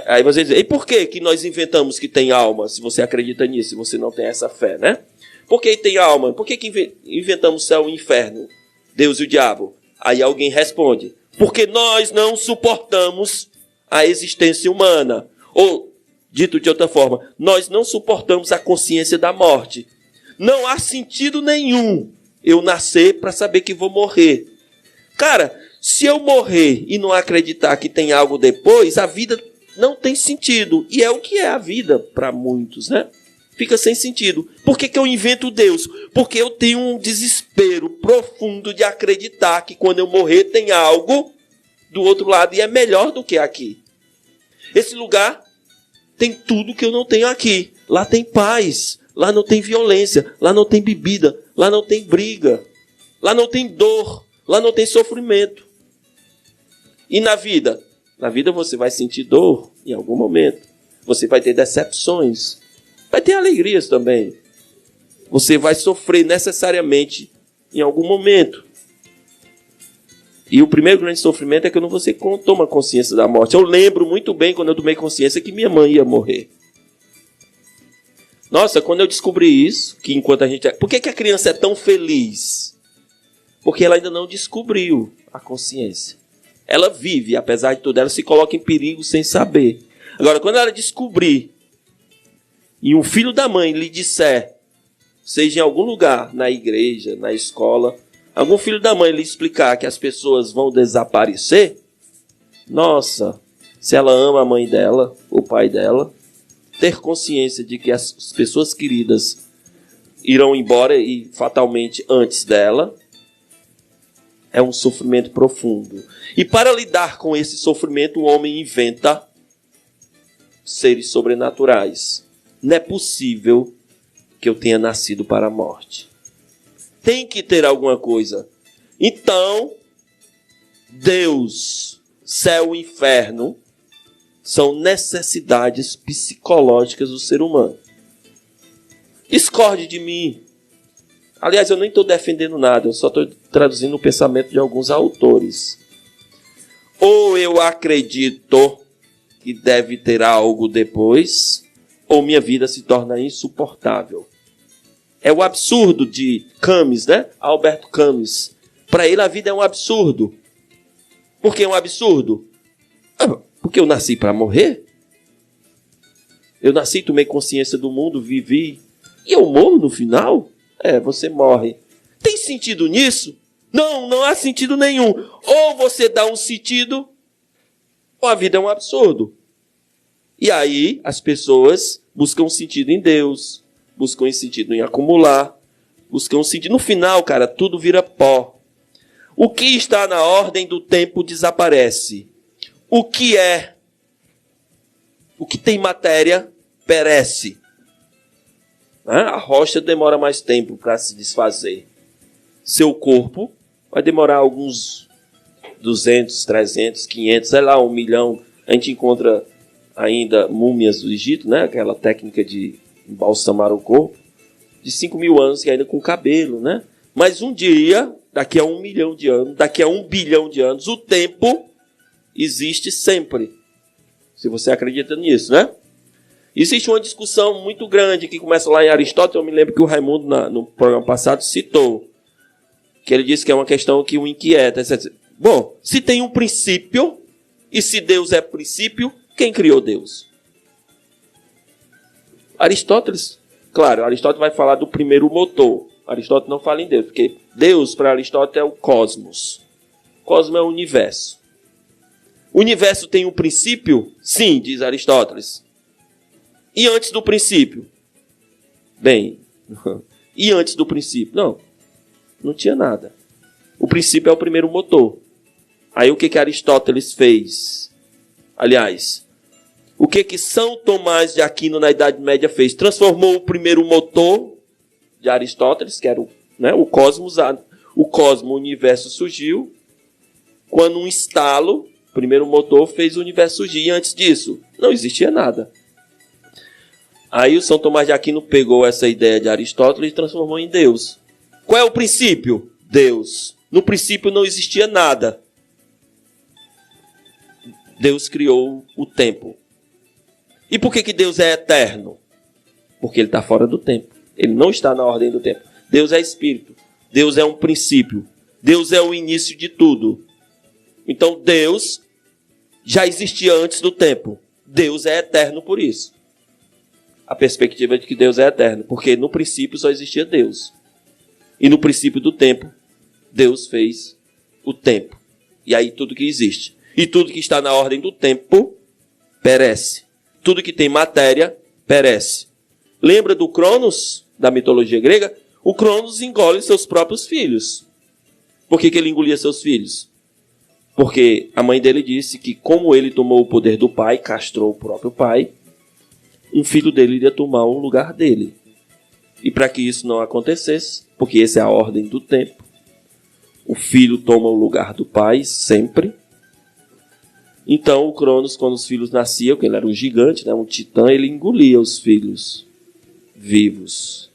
Aí você diz, e por que nós inventamos que tem alma, se você acredita nisso, se você não tem essa fé, né? Por que tem alma? Por que inventamos céu e inferno, Deus e o diabo? Aí alguém responde, porque nós não suportamos a existência humana. Ou, dito de outra forma, nós não suportamos a consciência da morte. Não há sentido nenhum eu nascer para saber que vou morrer. Cara, se eu morrer e não acreditar que tem algo depois, a vida não tem sentido. E é o que é a vida para muitos, né? Fica sem sentido. Por que eu invento Deus? Porque eu tenho um desespero profundo de acreditar que quando eu morrer tem algo do outro lado e é melhor do que aqui. Esse lugar tem tudo que eu não tenho aqui. Lá tem paz, lá não tem violência, lá não tem bebida, lá não tem briga, lá não tem dor, lá não tem sofrimento. E na vida? Na vida você vai sentir dor em algum momento. Você vai ter decepções. Vai ter alegrias também. Você vai sofrer necessariamente em algum momento. E o primeiro grande sofrimento é que eu não você toma consciência da morte. Eu lembro muito bem quando eu tomei consciência que minha mãe ia morrer. Nossa, quando eu descobri isso, que enquanto a gente... Por que a criança é tão feliz? Porque ela ainda não descobriu a consciência. Ela vive, apesar de tudo, ela se coloca em perigo sem saber. Agora, quando ela descobrir, e um filho da mãe lhe disser, seja em algum lugar, na igreja, na escola, algum filho da mãe lhe explicar que as pessoas vão desaparecer, nossa, se ela ama a mãe dela, o pai dela, ter consciência de que as pessoas queridas irão embora e fatalmente antes dela, é um sofrimento profundo. E para lidar com esse sofrimento, o homem inventa seres sobrenaturais. Não é possível que eu tenha nascido para a morte. Tem que ter alguma coisa. Então, Deus, céu e inferno são necessidades psicológicas do ser humano. Discorde de mim. Aliás, eu nem estou defendendo nada, eu só estou traduzindo o pensamento de alguns autores. Ou eu acredito que deve ter algo depois, ou minha vida se torna insuportável. É o absurdo de Camus, né? Alberto Camus. Para ele a vida é um absurdo. Por que é um absurdo? Porque eu nasci para morrer. Eu nasci, tomei consciência do mundo, vivi. E eu morro no final? Você morre. Tem sentido nisso? Não, não há sentido nenhum. Ou você dá um sentido, ou a vida é um absurdo. E aí as pessoas buscam sentido em Deus, buscam sentido em acumular, buscam sentido. No final, cara, tudo vira pó. O que está na ordem do tempo desaparece. O que tem matéria, perece. A rocha demora mais tempo para se desfazer. Seu corpo vai demorar alguns 200, 300, 500, sei lá, 1 milhão. A gente encontra ainda múmias do Egito, né? Aquela técnica de embalsamar o corpo, de 5.000 anos, que ainda com cabelo, né? Mas um dia, daqui a 1 milhão de anos, daqui a 1 bilhão de anos, o tempo existe sempre. Se você acredita nisso, né? Existe uma discussão muito grande que começa lá em Aristóteles. Eu me lembro que o Raimundo, no programa passado, citou. Que ele disse que é uma questão que o inquieta. Bom, se tem um princípio, e se Deus é princípio, quem criou Deus? Aristóteles, claro, Aristóteles vai falar do primeiro motor. Aristóteles não fala em Deus, porque Deus, para Aristóteles, é o cosmos. O cosmos é o universo. O universo tem um princípio? Sim, diz Aristóteles. E antes do princípio? Bem, e antes do princípio? Não tinha nada. O princípio é o primeiro motor. Aí o que Aristóteles fez? Aliás, o que São Tomás de Aquino na Idade Média fez? Transformou o primeiro motor de Aristóteles, que era o cosmos, o universo surgiu, quando um estalo, o primeiro motor fez o universo surgir. E antes disso, não existia nada. Aí o São Tomás de Aquino pegou essa ideia de Aristóteles e transformou em Deus. Qual é o princípio? Deus. No princípio não existia nada. Deus criou o tempo. E por que Deus é eterno? Porque ele está fora do tempo. Ele não está na ordem do tempo. Deus é espírito. Deus é um princípio. Deus é o início de tudo. Então Deus já existia antes do tempo. Deus é eterno por isso. A perspectiva de que Deus é eterno. Porque no princípio só existia Deus. E no princípio do tempo, Deus fez o tempo. E aí tudo que existe. E tudo que está na ordem do tempo, perece. Tudo que tem matéria, perece. Lembra do Cronos, da mitologia grega? O Cronos engole seus próprios filhos. Por que ele engolia seus filhos? Porque a mãe dele disse que como ele tomou o poder do pai, castrou o próprio pai, um filho dele iria tomar o lugar dele. E para que isso não acontecesse, porque essa é a ordem do tempo, o filho toma o lugar do pai sempre. Então o Cronos, quando os filhos nasciam, que ele era um gigante, né, um titã, ele engolia os filhos vivos.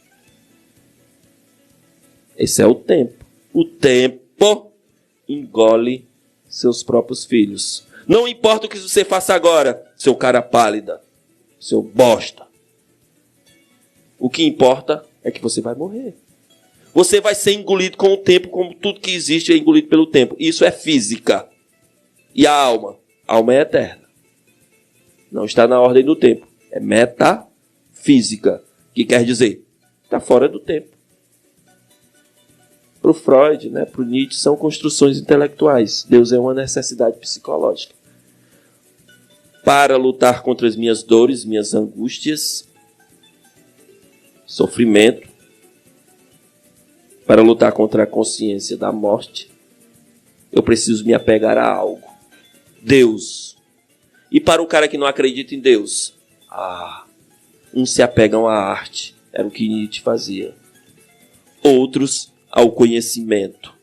Esse é o tempo. O tempo engole seus próprios filhos. Não importa o que você faça agora, seu cara pálida, seu bosta. O que importa é que você vai morrer. Você vai ser engolido com o tempo, como tudo que existe é engolido pelo tempo. Isso é física. E a alma? A alma é eterna. Não está na ordem do tempo. É metafísica. O que quer dizer? Está fora do tempo. Para o Freud, para o Nietzsche, são construções intelectuais. Deus é uma necessidade psicológica. Para lutar contra as minhas dores, minhas angústias, sofrimento, para lutar contra a consciência da morte, eu preciso me apegar a algo. Deus. E para o cara que não acredita em Deus, uns se apegam à arte, era o que Nietzsche fazia. Outros ao conhecimento.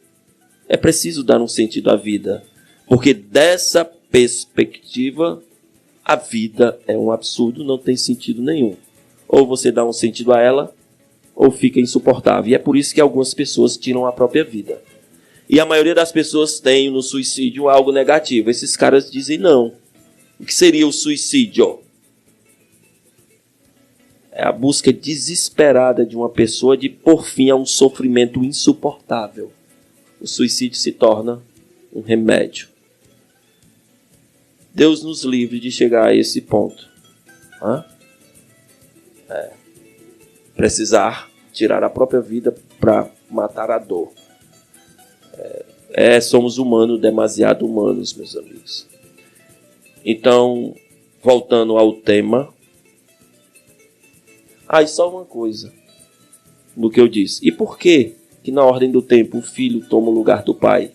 É preciso dar um sentido à vida, porque dessa perspectiva, a vida é um absurdo, não tem sentido nenhum. Ou você dá um sentido a ela, ou fica insuportável. E é por isso que algumas pessoas tiram a própria vida. E a maioria das pessoas tem no suicídio algo negativo. Esses caras dizem não. O que seria o suicídio? É a busca desesperada de uma pessoa de pôr fim a um sofrimento insuportável. O suicídio se torna um remédio. Deus nos livre de chegar a esse ponto. Precisar tirar a própria vida para matar a dor. Somos humanos, demasiado humanos, meus amigos. Então, voltando ao tema. E só uma coisa do que eu disse. E por que na ordem do tempo o filho toma o lugar do pai?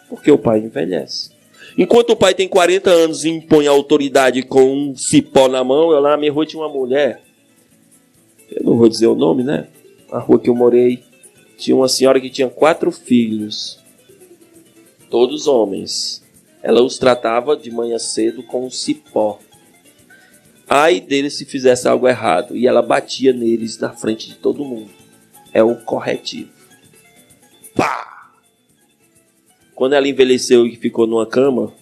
Porque o pai envelhece. Enquanto o pai tem 40 anos e impõe a autoridade com um cipó na mão, eu lá na minha rua tinha uma mulher, eu não vou dizer o nome, Na rua que eu morei, tinha uma senhora que tinha 4 filhos, todos homens. Ela os tratava de manhã cedo com um cipó. Ai deles se fizesse algo errado. E ela batia neles na frente de todo mundo. É o corretivo. Pá! Quando ela envelheceu e ficou numa cama,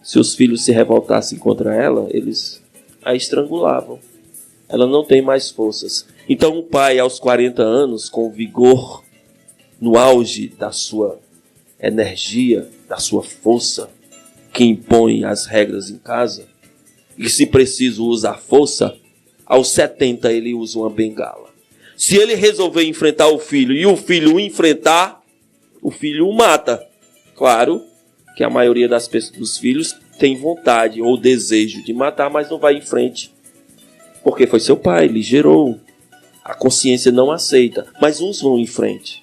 se os filhos se revoltassem contra ela, eles a estrangulavam. Ela não tem mais forças. Então o pai, aos 40 anos, com vigor, no auge da sua energia, da sua força, que impõe as regras em casa, e se preciso usar força, aos 70 ele usa uma bengala. Se ele resolver enfrentar o filho e o filho o enfrentar, o filho o mata. Claro que a maioria dos filhos tem vontade ou desejo de matar, mas não vai em frente. Porque foi seu pai, ele gerou. A consciência não aceita. Mas uns vão em frente.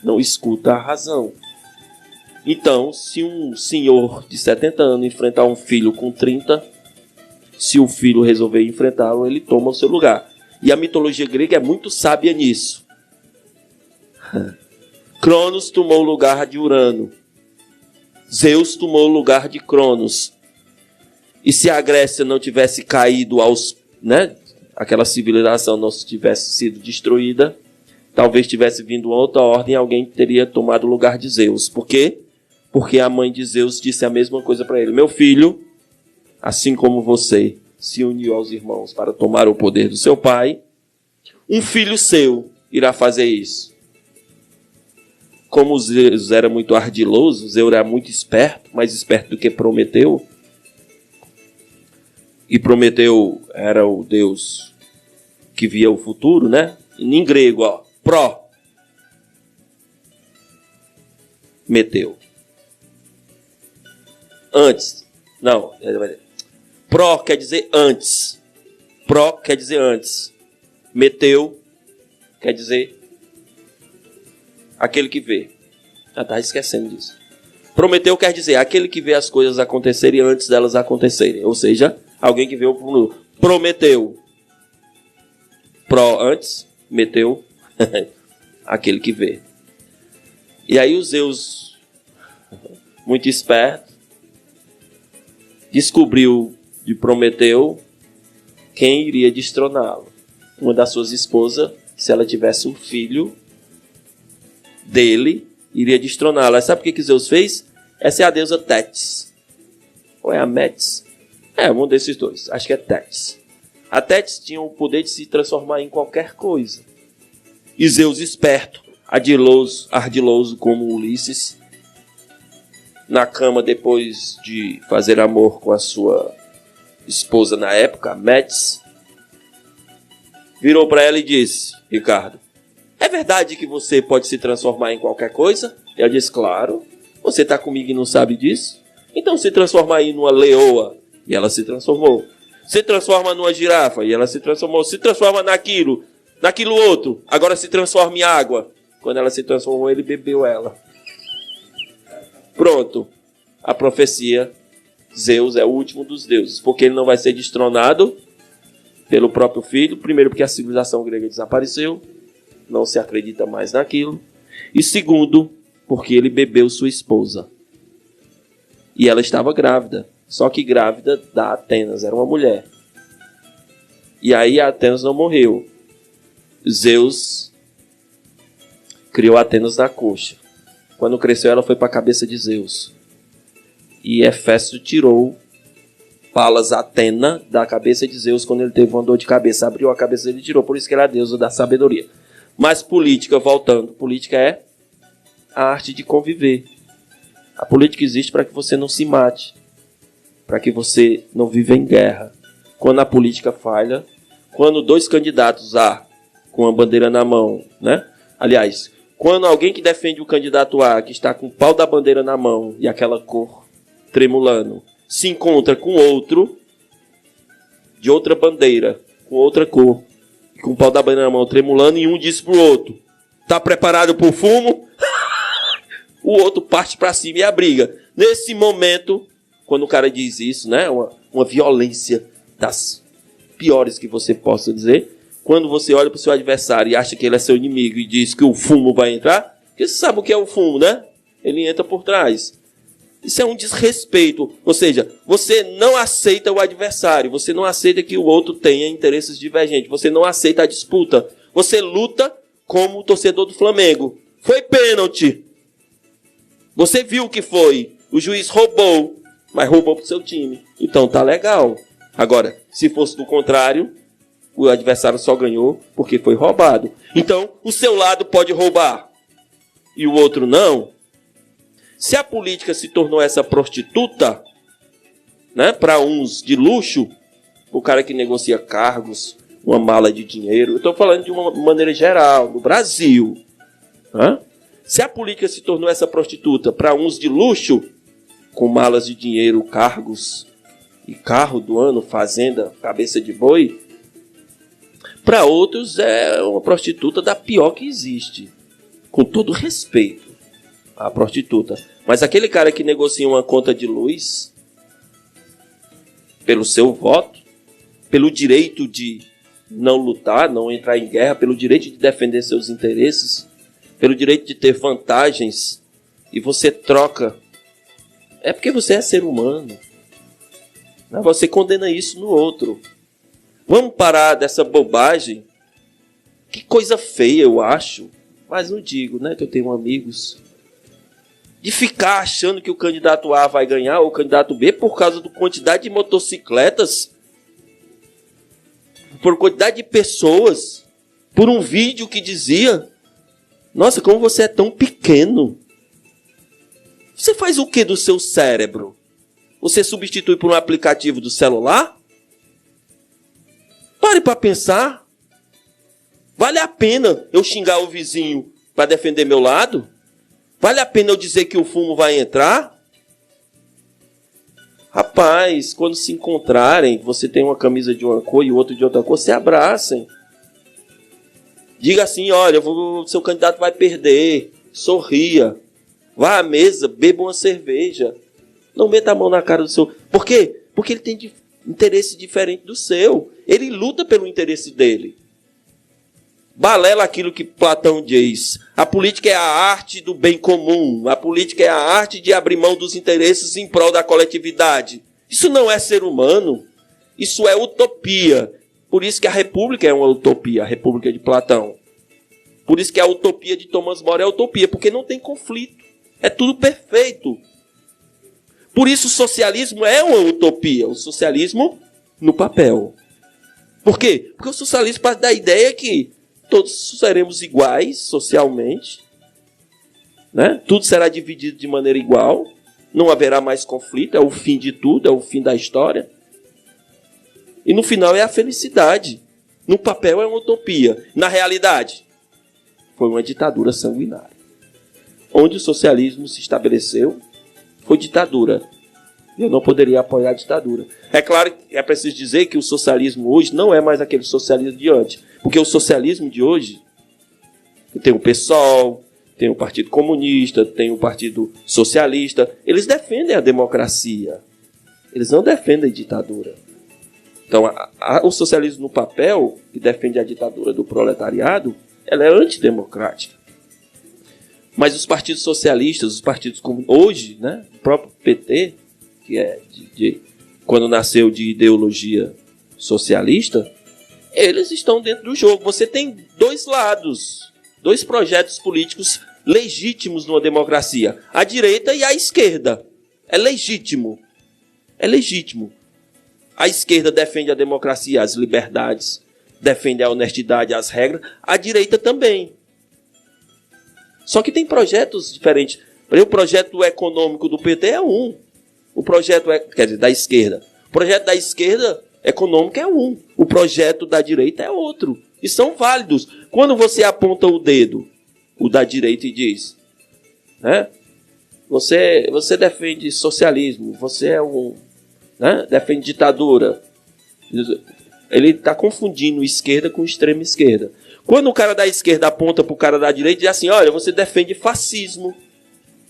Não escuta a razão. Então, se um senhor de 70 anos enfrentar um filho com 30, se o filho resolver enfrentá-lo, ele toma o seu lugar. E a mitologia grega é muito sábia nisso. Cronos tomou o lugar de Urano. Zeus tomou o lugar de Cronos. E se a Grécia não tivesse caído aquela civilização não tivesse sido destruída, talvez tivesse vindo outra ordem e alguém teria tomado o lugar de Zeus. Por quê? Porque a mãe de Zeus disse a mesma coisa para ele. Meu filho, assim como você se uniu aos irmãos para tomar o poder do seu pai, um filho seu irá fazer isso. Como Zeus era muito ardiloso, Zeus era muito esperto, mais esperto do que Prometeu. E Prometeu era o deus que via o futuro, em grego, Meteu. Antes. Não. Pró quer dizer antes. Pró quer dizer antes. Meteu quer dizer aquele que vê. Tá esquecendo disso. Prometeu quer dizer aquele que vê as coisas acontecerem antes delas acontecerem. Ou seja, alguém que vê o futuro. Prometeu. Pró antes. Meteu. Aquele que vê. E aí o Zeus, muito esperto, descobriu de Prometeu quem iria destroná-lo. Uma das suas esposas, se ela tivesse um filho dele, iria destroná-la. Sabe o que Zeus fez? Essa é a deusa Tétis. Ou é a Metis? É, um desses dois. Acho que é Tétis. A Tétis tinha o poder de se transformar em qualquer coisa. E Zeus, esperto, ardiloso como Ulisses, na cama, depois de fazer amor com a sua esposa na época, Metis, virou para ela e disse: Ricardo, é verdade que você pode se transformar em qualquer coisa? Ela disse: claro. Você está comigo e não sabe disso? Então se transforma aí numa leoa. E ela se transformou. Se transforma numa girafa. E ela se transformou. Se transforma naquilo outro. Agora se transforma em água. Quando ela se transformou, ele bebeu ela. Pronto. A profecia, Zeus é o último dos deuses. Porque ele não vai ser destronado pelo próprio filho. Primeiro, porque a civilização grega desapareceu. Não se acredita mais naquilo. E segundo, porque ele bebeu sua esposa. E ela estava grávida. Só que grávida da Atenas. Era uma mulher. E aí a Atenas não morreu. Zeus criou Atenas na coxa. Quando cresceu, ela foi para a cabeça de Zeus. E Hefesto tirou Palas Atena da cabeça de Zeus quando ele teve uma dor de cabeça. Abriu a cabeça dele e tirou. Por isso que ela é a deusa da sabedoria. Mas política, voltando. Política é a arte de conviver. A política existe para que você não se mate. Para que você não viva em guerra. Quando a política falha, quando dois candidatos A, com a bandeira na mão, né? Aliás, quando alguém que defende o candidato A, que está com o pau da bandeira na mão e aquela cor tremulando, se encontra com outro de outra bandeira, com outra cor, com o pau da bandeira na mão tremulando, e um diz pro outro: tá preparado pro fumo? O outro parte para cima e a briga. Nesse momento, quando o cara diz isso, né, uma violência das piores que você possa dizer, quando você olha para o seu adversário e acha que ele é seu inimigo e diz que o fumo vai entrar, porque você sabe o que é o fumo, né? Ele entra por trás. Isso é um desrespeito. Ou seja, você não aceita o adversário, você não aceita que o outro tenha interesses divergentes, você não aceita a disputa. Você luta como o torcedor do Flamengo. Foi pênalti. Você viu o que foi. O juiz roubou, mas roubou pro seu time. Então tá legal. Agora, se fosse do contrário, o adversário só ganhou porque foi roubado. Então, o seu lado pode roubar e o outro não. Se a política se tornou essa prostituta, né, para uns de luxo, o cara que negocia cargos, uma mala de dinheiro, eu estou falando de uma maneira geral, no Brasil, né? Se a política se tornou essa prostituta para uns de luxo, com malas de dinheiro, cargos e carro do ano, fazenda, cabeça de boi, para outros é uma prostituta da pior que existe. Com todo respeito à prostituta. Mas aquele cara que negocia uma conta de luz, pelo seu voto, pelo direito de não lutar, não entrar em guerra, pelo direito de defender seus interesses, pelo direito de ter vantagens, e você troca, é porque você é ser humano. Você condena isso no outro. Vamos parar dessa bobagem. Que coisa feia, eu acho. Mas não digo, né? Que eu tenho amigos. De ficar achando que o candidato A vai ganhar ou o candidato B por causa da quantidade de motocicletas, por quantidade de pessoas, por um vídeo que dizia: nossa, como você é tão pequeno. Você faz o que do seu cérebro? Você substitui por um aplicativo do celular? Pare para pensar. Vale a pena eu xingar o vizinho para defender meu lado? Vale a pena eu dizer que o fumo vai entrar? Rapaz, quando se encontrarem, você tem uma camisa de uma cor e o outro de outra cor, se abracem. Diga assim: olha, seu candidato vai perder. Sorria. Vá à mesa, beba uma cerveja. Não meta a mão na cara do seu... Por quê? Porque ele tem interesse diferente do seu. Ele luta pelo interesse dele. Balela aquilo que Platão diz. A política é a arte do bem comum. A política é a arte de abrir mão dos interesses em prol da coletividade. Isso não é ser humano. Isso é utopia. Por isso que a República é uma utopia, a República de Platão. Por isso que a utopia de Thomas More é utopia, porque não tem conflito. É tudo perfeito. Por isso o socialismo é uma utopia. O socialismo no papel. Por quê? Porque o socialismo parte da ideia que todos seremos iguais socialmente. Né? Tudo será dividido de maneira igual. Não haverá mais conflito. É o fim de tudo. É o fim da história. E no final é a felicidade. No papel é uma utopia. Na realidade, foi uma ditadura sanguinária. Onde o socialismo se estabeleceu, foi ditadura. Eu não poderia apoiar a ditadura. É claro que é preciso dizer que o socialismo hoje não é mais aquele socialismo de antes. Porque o socialismo de hoje tem o PSOL, tem o Partido Comunista, tem o Partido Socialista. Eles defendem a democracia. Eles não defendem a ditadura. Então, o socialismo no papel, que defende a ditadura do proletariado, ela é antidemocrática. Mas os partidos socialistas, os partidos comunistas, hoje, né, o próprio PT, que é quando nasceu de ideologia socialista, eles estão dentro do jogo. Você tem dois lados, dois projetos políticos legítimos numa democracia. A direita e a esquerda. É legítimo. É legítimo. A esquerda defende a democracia, as liberdades, defende a honestidade, as regras. A direita também. Só que tem projetos diferentes. O projeto econômico do PT é um. O projeto, quer dizer, da esquerda. O projeto da esquerda econômico é um. O projeto da direita é outro. E são válidos. Quando você aponta o dedo, o da direita, e diz, né? Você defende socialismo, você é um... Né? Defende ditadura. Ele está confundindo esquerda com extrema esquerda. Quando o cara da esquerda aponta para o cara da direita e diz assim, olha, você defende fascismo,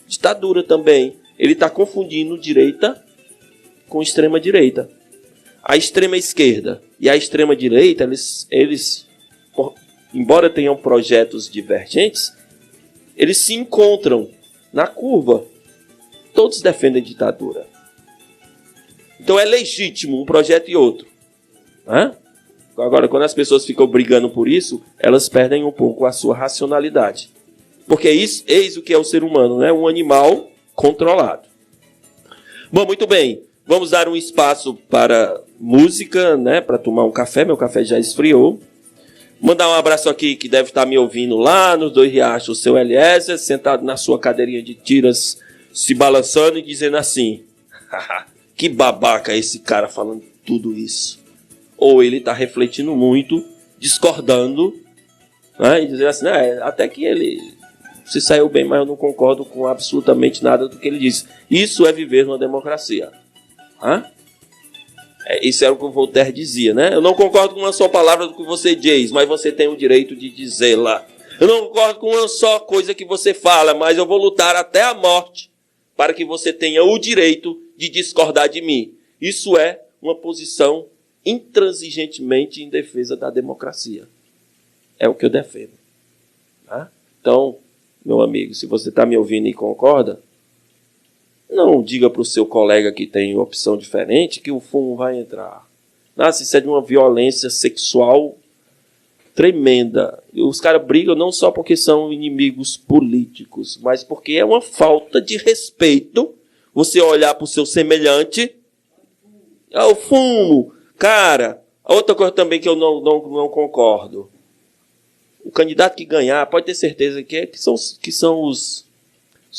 ditadura também. Ele está confundindo direita com extrema direita. A extrema esquerda e a extrema direita, eles embora tenham projetos divergentes, eles se encontram na curva. Todos defendem ditadura. Então é legítimo um projeto e outro. Né? Agora, quando as pessoas ficam brigando por isso, elas perdem um pouco a sua racionalidade. Porque eis o que é o ser humano, né? Um animal controlado. Bom, muito bem. Vamos dar um espaço para música, né? Para tomar um café. Meu café já esfriou. Mandar um abraço aqui que deve estar me ouvindo lá nos Dois Riachos, o seu Eliezer, sentado na sua cadeirinha de tiras, se balançando e dizendo assim... Que babaca esse cara falando tudo isso. Ou ele está refletindo muito, discordando, né, e dizendo assim, até que ele se saiu bem, mas eu não concordo com absolutamente nada do que ele disse. Isso é viver numa democracia. Isso é o que o Voltaire dizia, né? Eu não concordo com uma só palavra do que você diz, mas você tem o direito de dizê-la. Eu não concordo com uma só coisa que você fala, mas eu vou lutar até a morte para que você tenha o direito de discordar de mim. Isso é uma posição intransigentemente em defesa da democracia. É o que eu defendo. Tá? Então, meu amigo, se você está me ouvindo e concorda, não diga para o seu colega que tem opção diferente que o fumo vai entrar. Nossa, isso é de uma violência sexual tremenda. E os caras brigam não só porque são inimigos políticos, mas porque é uma falta de respeito você olhar para o seu semelhante. O fumo. Cara, outra coisa também que eu não concordo. O candidato que ganhar, pode ter certeza que são os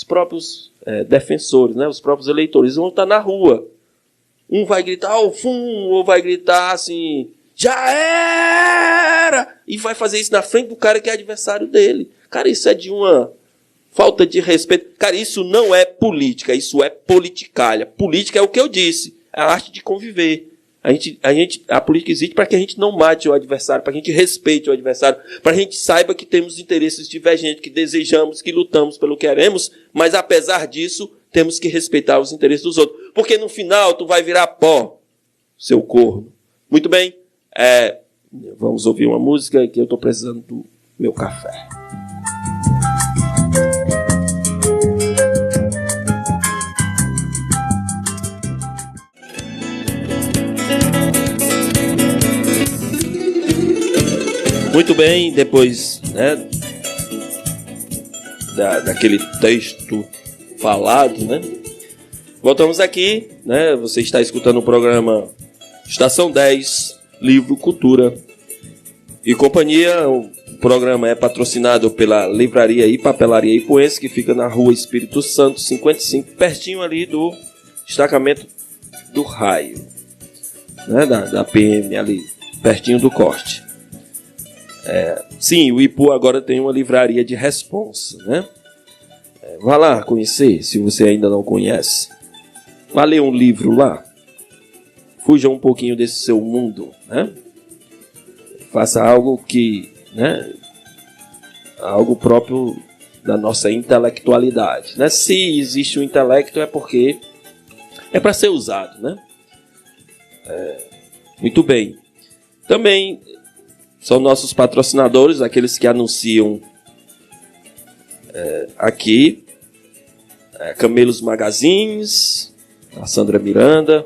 próprios defensores, né? Os próprios eleitores. Vão estar na rua. Um vai gritar, fumo, ou vai gritar assim, já era! E vai fazer isso na frente do cara que é adversário dele. Cara, isso é de uma falta de respeito. Cara, isso não é política, isso é politicalha. Política é o que eu disse, é a arte de conviver. A política existe para que a gente não mate o adversário, para que a gente respeite o adversário, para que a gente saiba que temos interesses divergentes, que desejamos, que lutamos pelo que queremos, mas apesar disso, temos que respeitar os interesses dos outros. Porque no final, tu vai virar pó, seu corno. Muito bem, vamos ouvir uma música que eu estou precisando do meu café. Muito bem, depois daquele texto falado, né? Voltamos aqui, né? Você está escutando o programa Estação 10, Livro, Cultura e Companhia. O programa é patrocinado pela Livraria e Papelaria Ipuense, que fica na Rua Espírito Santo, 55, pertinho ali do destacamento do raio, né? Da PM ali, pertinho do corte. Sim, o Ipu agora tem uma livraria de responsa, né? Vá lá conhecer, se você ainda não conhece. Vá ler um livro lá. Fuja um pouquinho desse seu mundo, né? Faça algo que, né? Algo próprio da nossa intelectualidade, né? Se existe um intelecto é porque é para ser usado, né? Muito bem. Também são nossos patrocinadores, aqueles que anunciam aqui. Camelos Magazines, a Sandra Miranda,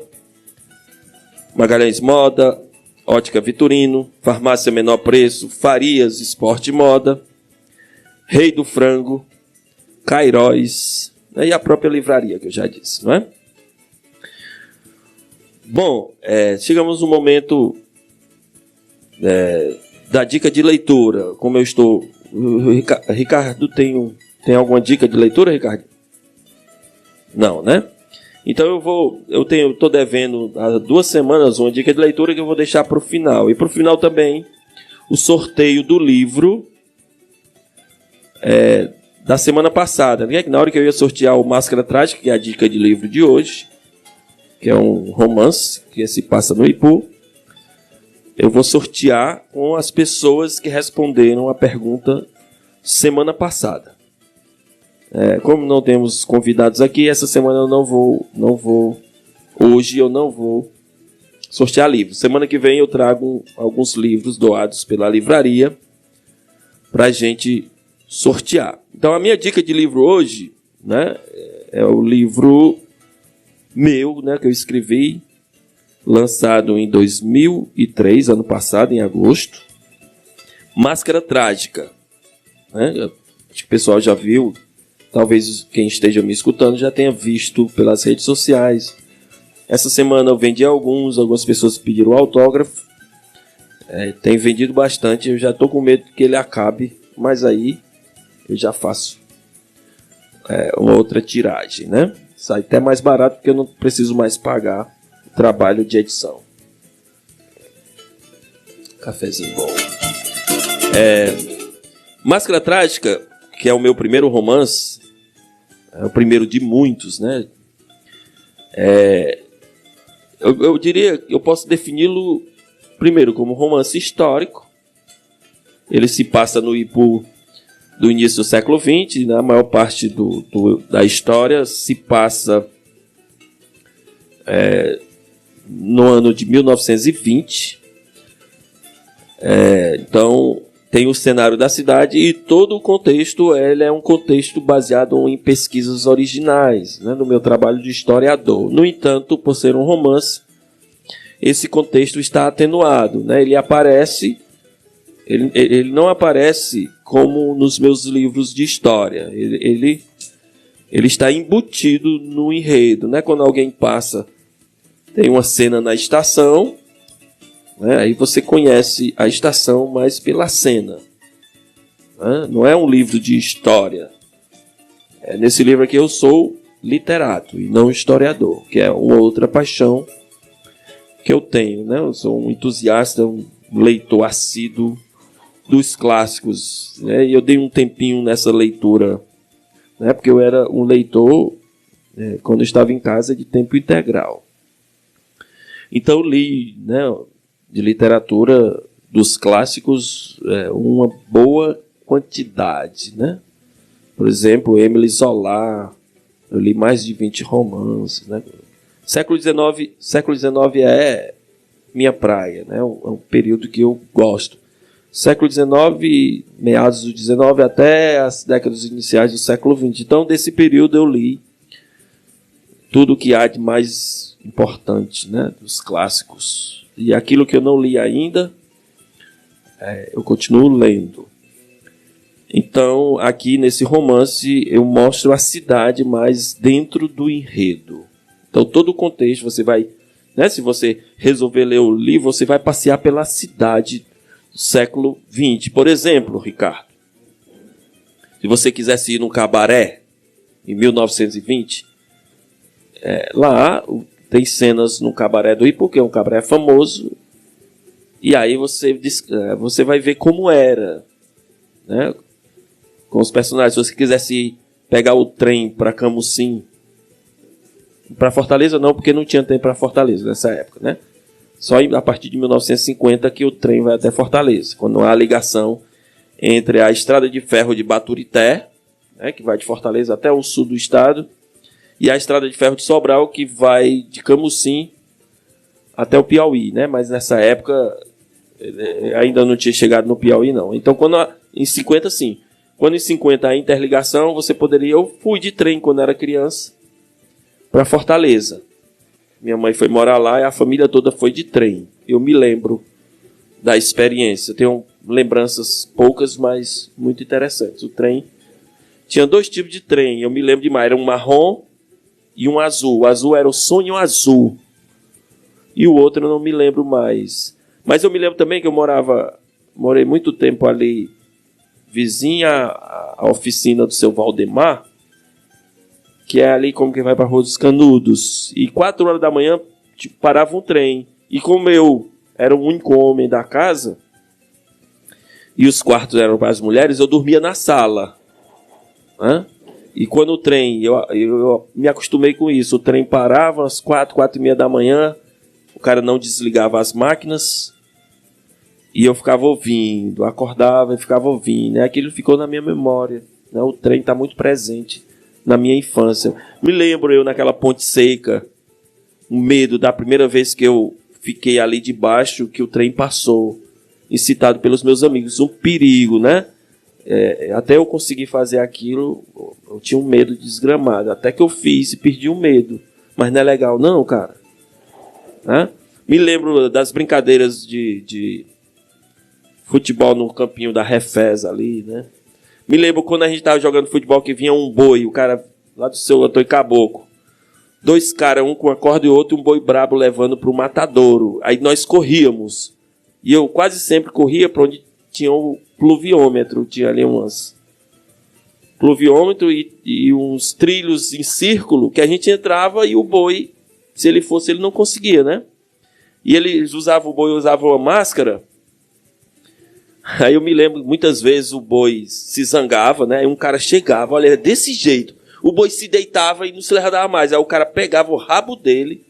Magalhães Moda, Ótica Vitorino, Farmácia Menor Preço, Farias Esporte e Moda, Rei do Frango, Cairóis, né, e a própria livraria que eu já disse, não é? Bom, chegamos no momento da dica de leitura. Como eu estou... Ricardo, tem alguma dica de leitura, Ricardo? Não, né? Então estou devendo há 2 semanas uma dica de leitura que eu vou deixar para o final. E para o final também o sorteio do livro da semana passada, né? Na hora que eu ia sortear o Máscara Trágica, que é a dica de livro de hoje, que é um romance que se passa no Ipu, eu vou sortear com as pessoas que responderam a pergunta semana passada. Como não temos convidados aqui, essa semana eu não vou, hoje eu não vou sortear livros. Semana que vem eu trago alguns livros doados pela livraria para a gente sortear. Então a minha dica de livro hoje, né, é o livro meu, né, que eu escrevi, lançado em 2003, ano passado, em agosto, Máscara Trágica. Né? Acho que o pessoal já viu, talvez quem esteja me escutando já tenha visto pelas redes sociais. Essa semana eu vendi algumas pessoas pediram autógrafo, tem vendido bastante, eu já estou com medo que ele acabe, mas aí eu já faço uma outra tiragem, né? Sai até mais barato porque eu não preciso mais pagar o trabalho de edição. Cafezinho bom. Máscara Trágica, que é o meu primeiro romance, é o primeiro de muitos, né? Eu diria que eu posso defini-lo primeiro como romance histórico. Ele se passa no Ipu do início do século XX, né? A maior parte da história se passa no ano de 1920. Então tem o cenário da cidade e todo o contexto ele é um contexto baseado em pesquisas originais, né, no meu trabalho de historiador. No entanto, por ser um romance, esse contexto está atenuado, né? Ele não aparece como nos meus livros de história. Ele está embutido no enredo, né? Quando alguém passa, tem uma cena na estação, né? Aí você conhece a estação mais pela cena, né? Não é um livro de história. Nesse livro aqui eu sou literato e não historiador, que é uma outra paixão que eu tenho, né? Eu sou um entusiasta, um leitor assíduo dos clássicos, né? E eu dei um tempinho nessa leitura, né? Porque eu era um leitor quando eu estava em casa de tempo integral. Então eu li, né, de literatura dos clássicos uma boa quantidade, né? Por exemplo, Émile Zola, eu li mais de 20 romances, né? Século XIX é minha praia, né? É um período que eu gosto. Século XIX, meados do XIX até as décadas iniciais do século XX. Então, desse período eu li tudo o que há de mais importante, né, dos clássicos. E aquilo que eu não li ainda, eu continuo lendo. Então, aqui nesse romance, eu mostro a cidade mais dentro do enredo. Então, todo o contexto, você vai, né, se você resolver ler o livro, você vai passear pela cidade do século XX. Por exemplo, Ricardo, se você quisesse ir num cabaré, em 1920, lá tem cenas no cabaré do Ipu, que é um cabaré famoso, e aí você vai ver como era, né, com os personagens. Se você quisesse pegar o trem para Camusim, para Fortaleza não, porque não tinha trem para Fortaleza nessa época, né? Só a partir de 1950 que o trem vai até Fortaleza, quando há a ligação entre a estrada de ferro de Baturité, né, que vai de Fortaleza até o sul do estado, e a estrada de ferro de Sobral, que vai de Camusim até o Piauí, né? Mas nessa época ainda não tinha chegado no Piauí, não. Então, em 50, sim. Quando em 50 a interligação, você poderia... Eu fui de trem quando era criança para Fortaleza. Minha mãe foi morar lá e a família toda foi de trem. Eu me lembro da experiência. Eu tenho lembranças poucas, mas muito interessantes. O trem... Tinha 2 tipos de trem, eu me lembro demais. Era um marrom e um azul. O azul era o Sonho Azul. E o outro eu não me lembro mais. Mas eu me lembro também que morei muito tempo ali, vizinha à oficina do seu Valdemar, que é ali como que vai para a Rua dos Canudos. E 4 horas da manhã parava um trem. E como eu era o único homem da casa, e os quartos eram para as mulheres, eu dormia na sala. E quando o trem, eu me acostumei com isso, o trem parava às 4h30 da manhã, o cara não desligava as máquinas, e eu ficava ouvindo, acordava e ficava ouvindo, né? Aquilo ficou na minha memória, né? O trem está muito presente na minha infância. Me lembro eu naquela ponte seca, o medo da primeira vez que eu fiquei ali debaixo, que o trem passou, incitado pelos meus amigos, um perigo, né? Até eu conseguir fazer aquilo, eu tinha um medo desgramado. Até que eu fiz e perdi o medo. Mas não é legal não, cara. Me lembro das brincadeiras de futebol no campinho da Refés ali, né? Me lembro quando a gente estava jogando futebol que vinha um boi, o cara lá do seu Antônio Caboclo. 2 caras, um com a corda e o outro, um boi brabo levando para o matadouro. Aí nós corríamos. E eu quase sempre corria para onde tinha o pluviômetro, tinha ali pluviômetro e uns trilhos em círculo que a gente entrava e o boi, se ele fosse, ele não conseguia, né? E eles usavam, o boi usava uma máscara. Aí eu me lembro, muitas vezes o boi se zangava, né? Aí um cara chegava, olha, desse jeito, o boi se deitava e não se levantava mais. Aí o cara pegava o rabo dele,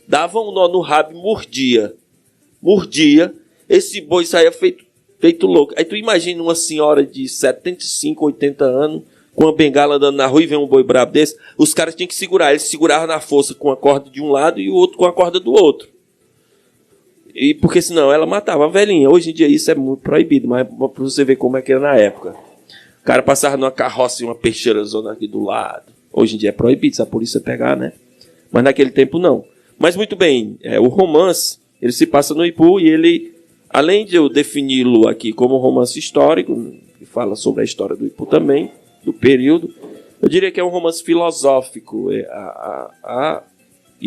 dava um nó no rabo e mordia, esse boi saía feito louco. Aí tu imagina uma senhora de 75, 80 anos, com uma bengala andando na rua e vem um boi brabo desse, os caras tinham que segurar, eles seguravam na força com a corda de um lado e o outro com a corda do outro. E porque senão ela matava a velhinha. Hoje em dia isso é muito proibido, mas para você ver como é que era na época. O cara passava numa carroça e uma peixeira zona aqui do lado. Hoje em dia é proibido, se a polícia pegar, né? Mas naquele tempo não. Mas muito bem, o romance, ele se passa no Ipu e ele, além de eu defini-lo aqui como um romance histórico, que fala sobre a história do Ipu também, do período, eu diria que é um romance filosófico. E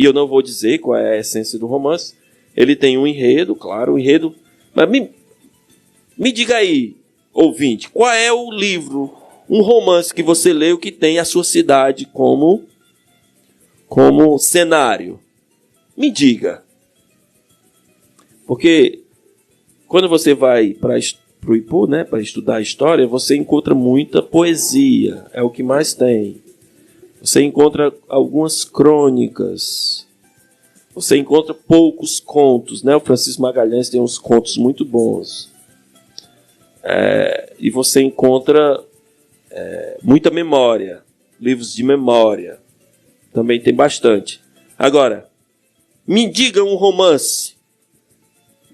eu não vou dizer qual é a essência do romance. Ele tem um enredo, claro, um enredo. Mas me diga aí, ouvinte, qual é o livro, um romance que você leu que tem a sua cidade como cenário? Me diga. Porque quando você vai para o Ipu, né, para estudar a história, você encontra muita poesia, é o que mais tem. Você encontra algumas crônicas. Você encontra poucos contos, né? O Francisco Magalhães tem uns contos muito bons. E você encontra muita memória, livros de memória. Também tem bastante. Agora, me diga um romance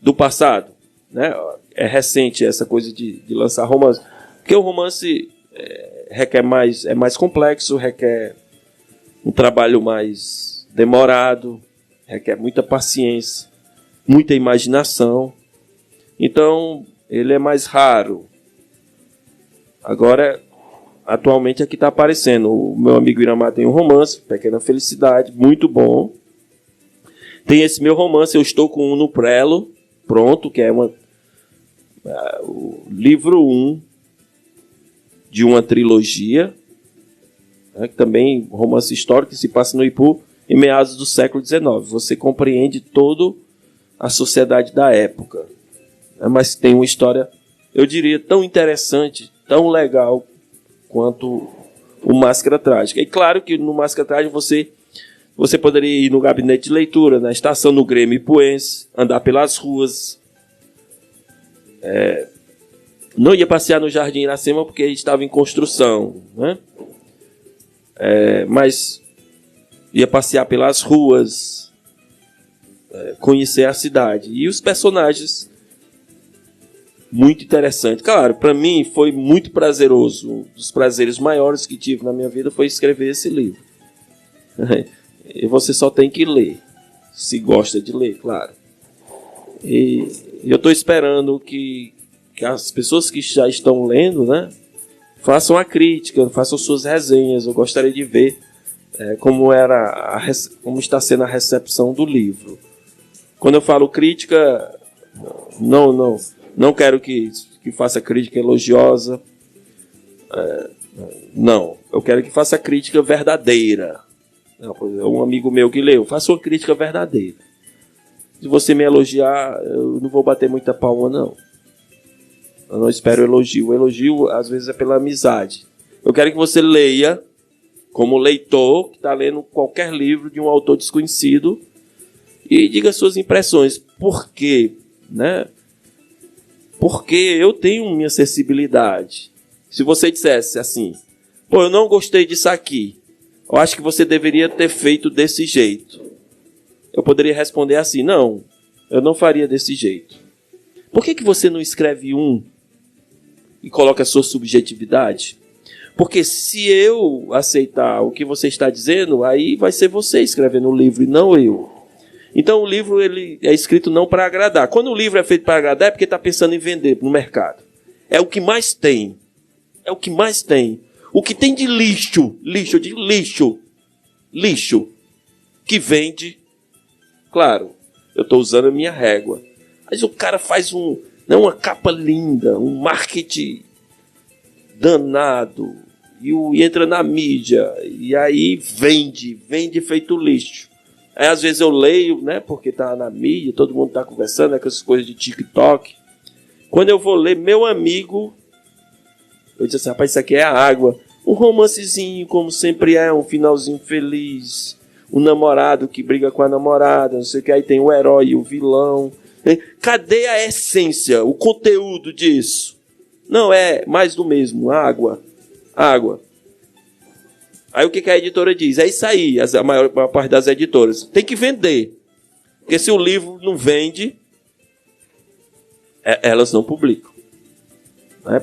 do passado, né? É recente essa coisa de lançar romance. Porque o romance é mais complexo, requer um trabalho mais demorado, requer muita paciência, muita imaginação. Então, ele é mais raro. Agora, atualmente aqui está aparecendo. O meu amigo Iramar tem um romance, Pequena Felicidade, muito bom. Tem esse meu romance, eu estou com um no prelo, pronto, que é o livro 1 de uma trilogia, né, que também romance histórico que se passa no Ipu em meados do século XIX. Você compreende toda a sociedade da época, né, mas tem uma história, eu diria, tão interessante, tão legal quanto o Máscara Trágica. E claro que no Máscara Trágica você poderia ir no gabinete de leitura, na estação, no Grêmio Ipuense, andar pelas ruas. Não ia passear no Jardim Iracema porque estava em construção, né? Mas ia passear pelas ruas, conhecer a cidade. E os personagens, muito interessante. Claro, para mim foi muito prazeroso. Um dos prazeres maiores que tive na minha vida foi escrever esse livro. E você só tem que ler, se gosta de ler, claro. E eu estou esperando que as pessoas que já estão lendo, né, façam a crítica, façam suas resenhas. Eu gostaria de ver como está sendo a recepção do livro. Quando eu falo crítica, não quero que faça crítica elogiosa. Não, eu quero que faça crítica verdadeira. Um amigo meu que leu, faça uma crítica verdadeira. Se você me elogiar, eu não vou bater muita palma, não. Eu não espero elogio. O elogio, às vezes, é pela amizade. Eu quero que você leia, como leitor, que está lendo qualquer livro de um autor desconhecido, e diga suas impressões. Por quê? Né? Porque eu tenho minha sensibilidade. Se você dissesse assim, pô, eu não gostei disso aqui, eu acho que você deveria ter feito desse jeito, eu poderia responder assim, não, eu não faria desse jeito. Por que você não escreve e coloca a sua subjetividade? Porque se eu aceitar o que você está dizendo, aí vai ser você escrevendo o livro e não eu. Então o livro ele é escrito não para agradar. Quando o livro é feito para agradar é porque está pensando em vender no mercado. É o que mais tem. É o que mais tem. O que tem de lixo, que vende, claro, eu estou usando a minha régua. Mas o cara faz uma capa linda, um marketing danado, e entra na mídia, e aí vende feito lixo. Aí às vezes eu leio, né, porque está na mídia, todo mundo está conversando, com essas coisas de TikTok. Quando eu vou ler, meu amigo, eu disse assim, rapaz, isso aqui é a água. Um romancezinho, como sempre um finalzinho feliz. Um namorado que briga com a namorada, não sei o que, aí tem o herói e o vilão. Cadê a essência, o conteúdo disso? Não, é mais do mesmo, água. Aí o que a editora diz? É isso aí, a maior parte das editoras. Tem que vender. Porque se o livro não vende, elas não publicam.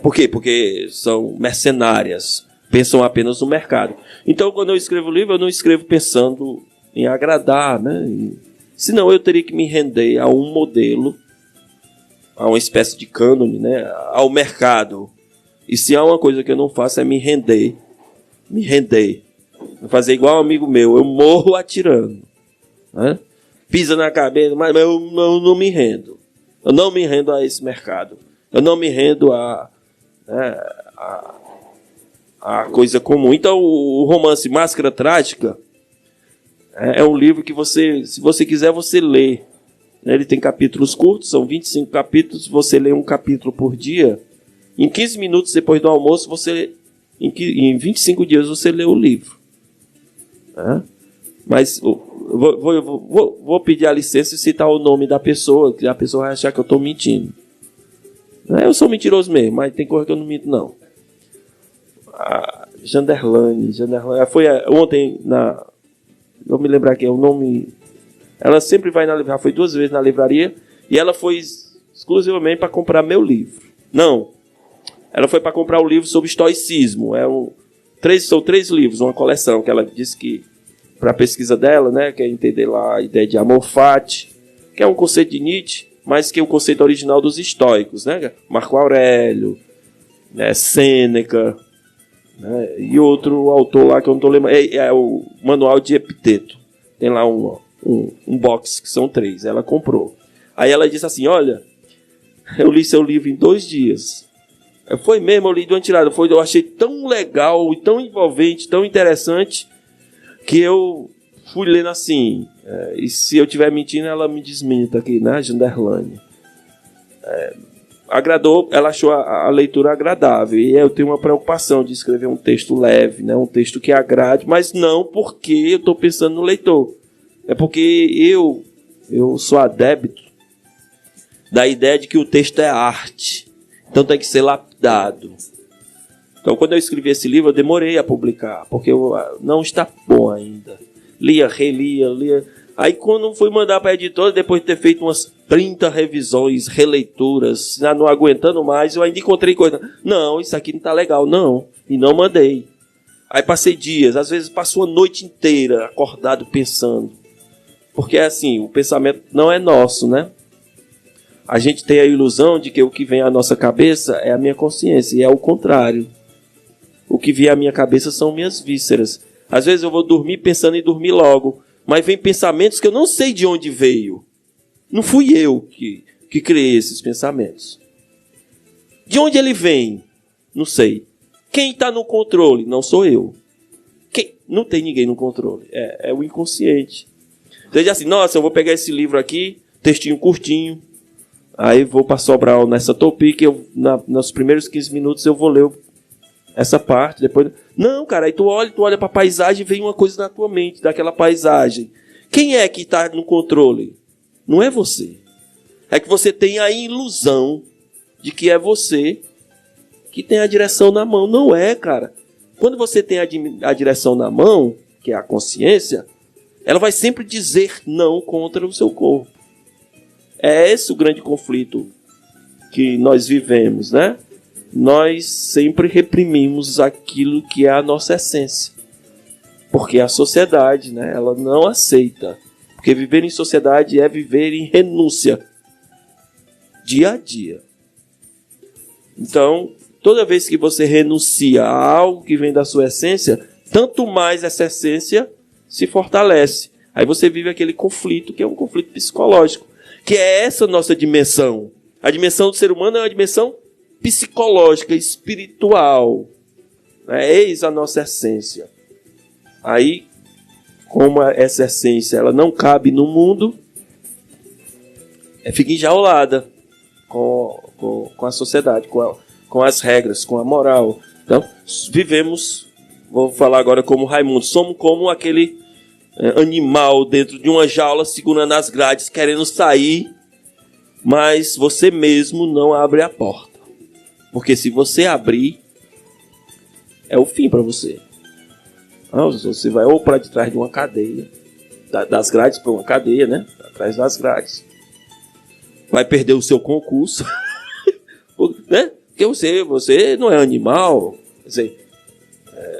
Por quê? Porque são mercenárias, pensam apenas no mercado. Então, quando eu escrevo livro, eu não escrevo pensando em agradar, né? Senão eu teria que me render a um modelo, a uma espécie de cânone, né? Ao mercado. E se há uma coisa que eu não faço é me render. Fazer igual um amigo meu, eu morro atirando, né? Pisa na cabeça, mas eu não me rendo. Eu não me rendo a esse mercado. Eu não me rendo a coisa comum. Então, o romance Máscara Trágica é um livro que você, se você quiser, você lê. Ele tem capítulos curtos, são 25 capítulos. Você lê um capítulo por dia. Em 15 minutos depois do almoço, em 25 dias, você lê o livro. Mas vou pedir a licença e citar o nome da pessoa, que a pessoa vai achar que eu estou mentindo. Eu sou mentiroso mesmo, mas tem coisa que eu não minto, não. A Janderlane foi ontem eu me lembrar aqui, o nome. Ela sempre vai na livraria, foi 2 vezes na livraria, e ela foi exclusivamente para comprar meu livro. Não, ela foi para comprar o livro sobre estoicismo. São 3 livros, uma coleção, que ela disse que, para a pesquisa dela, né, quer entender lá a ideia de amor fati, que é um conceito de Nietzsche, mas que é o conceito original dos estoicos, né? Marco Aurélio, Sêneca, né? E outro autor lá que eu não estou lembrando, é o Manual de Epiteto. Tem lá um box que são 3. Ela comprou. Aí ela disse assim, olha, eu li seu livro em 2 dias. Foi mesmo, eu li de uma tirada. Eu achei tão legal, tão envolvente, tão interessante, que eu fui lendo assim. E se eu estiver mentindo, ela me desminta aqui, né, Janderlane? Agradou, ela achou a leitura agradável. E eu tenho uma preocupação de escrever um texto leve, né, um texto que agrade, mas não porque eu estou pensando no leitor. É porque eu sou adepto da ideia de que o texto é arte. Então tem que ser lapidado. Então quando eu escrevi esse livro, eu demorei a publicar, porque não está bom ainda. Lia, relia. Aí quando fui mandar para a editora, depois de ter feito umas 30 revisões, releituras, não aguentando mais, eu ainda encontrei coisa. Não, isso aqui não está legal, não. E não mandei. Aí passei dias, às vezes passou a noite inteira acordado pensando. Porque assim, o pensamento não é nosso, né? A gente tem a ilusão de que o que vem à nossa cabeça é a minha consciência, e é o contrário. O que vem à minha cabeça são minhas vísceras. Às vezes eu vou dormir pensando em dormir logo, mas vem pensamentos que eu não sei de onde veio. Não fui eu que criei esses pensamentos. De onde ele vem? Não sei. Quem está no controle? Não sou eu. Não tem ninguém no controle. É o inconsciente. Então ele diz assim, nossa, eu vou pegar esse livro aqui, textinho curtinho, aí vou para Sobral nessa Topic, nos primeiros 15 minutos eu vou ler essa parte, depois... Não, cara, aí tu olha para a paisagem e vem uma coisa na tua mente, daquela paisagem. Quem é que está no controle? Não é você. É que você tem a ilusão de que é você que tem a direção na mão. Não é, cara. Quando você tem a direção na mão, que é a consciência, ela vai sempre dizer não contra o seu corpo. É esse o grande conflito que nós vivemos, né? Nós sempre reprimimos aquilo que é a nossa essência. Porque a sociedade, né, ela não aceita. Porque viver em sociedade é viver em renúncia. Dia a dia. Então, toda vez que você renuncia a algo que vem da sua essência, tanto mais essa essência se fortalece. Aí você vive aquele conflito, que é um conflito psicológico. Que é essa nossa dimensão. A dimensão do ser humano é uma dimensão psicológica, espiritual. Eis a nossa essência. Aí, como essa essência ela não cabe no mundo, fica enjaulada com a sociedade, com as regras, com a moral. Então, vivemos, vou falar agora como Raimundo, somos como aquele animal dentro de uma jaula, segurando as grades, querendo sair, mas você mesmo não abre a porta. Porque se você abrir, é o fim para você. Você vai ou para trás de uma cadeia, das grades para uma cadeia, né? Atrás das grades. Vai perder o seu concurso, né? Porque você não é animal. Quer dizer,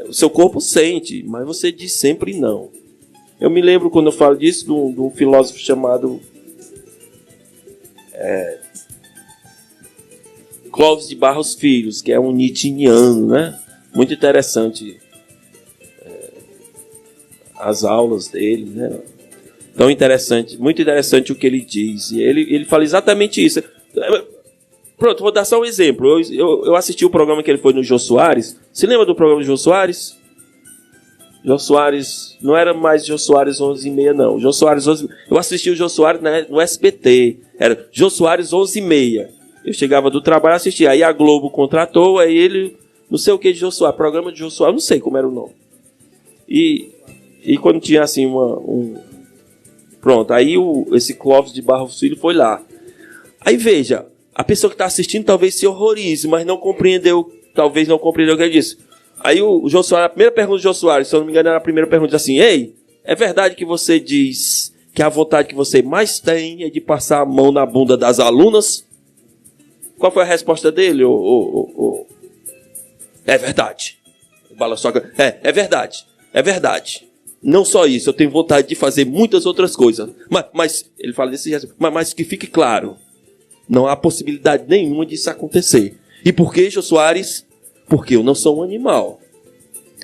o seu corpo sente, mas você diz sempre não. Eu me lembro, quando eu falo disso, de um filósofo chamado Clóvis de Barros Filhos, que é um nietzscheano, né? Muito interessante as aulas dele, né? Tão interessante, muito interessante o que ele diz. E ele fala exatamente isso. Pronto, vou dar só um exemplo. Eu assisti o programa que ele foi no Jô Soares. Se lembra do programa do Jô Soares? Jô Soares, não era mais Jô Soares 11h30, não. Jô Soares 11h30. Eu assisti o Jô Soares, né, no SBT. Era Jô Soares 11h30. Eu chegava do trabalho e assistia. Aí a Globo contratou, aí ele, não sei o que de Jô Soares, programa de Jô Soares, não sei como era o nome. E quando tinha assim pronto, aí esse Clóvis de Barros Filho foi lá. Aí veja, a pessoa que está assistindo talvez se horrorize, mas talvez não compreendeu o que ele disse. Aí o Jô Soares, a primeira pergunta do Jô Soares, se eu não me engano era a primeira pergunta, diz assim: ei, é verdade que você diz que a vontade que você mais tem é de passar a mão na bunda das alunas? Qual foi a resposta dele? É verdade. É verdade. É verdade. Não só isso, eu tenho vontade de fazer muitas outras coisas. Mas ele fala desse jeito, mas que fique claro, não há possibilidade nenhuma disso acontecer. E por que, Jô Soares? Porque eu não sou um animal.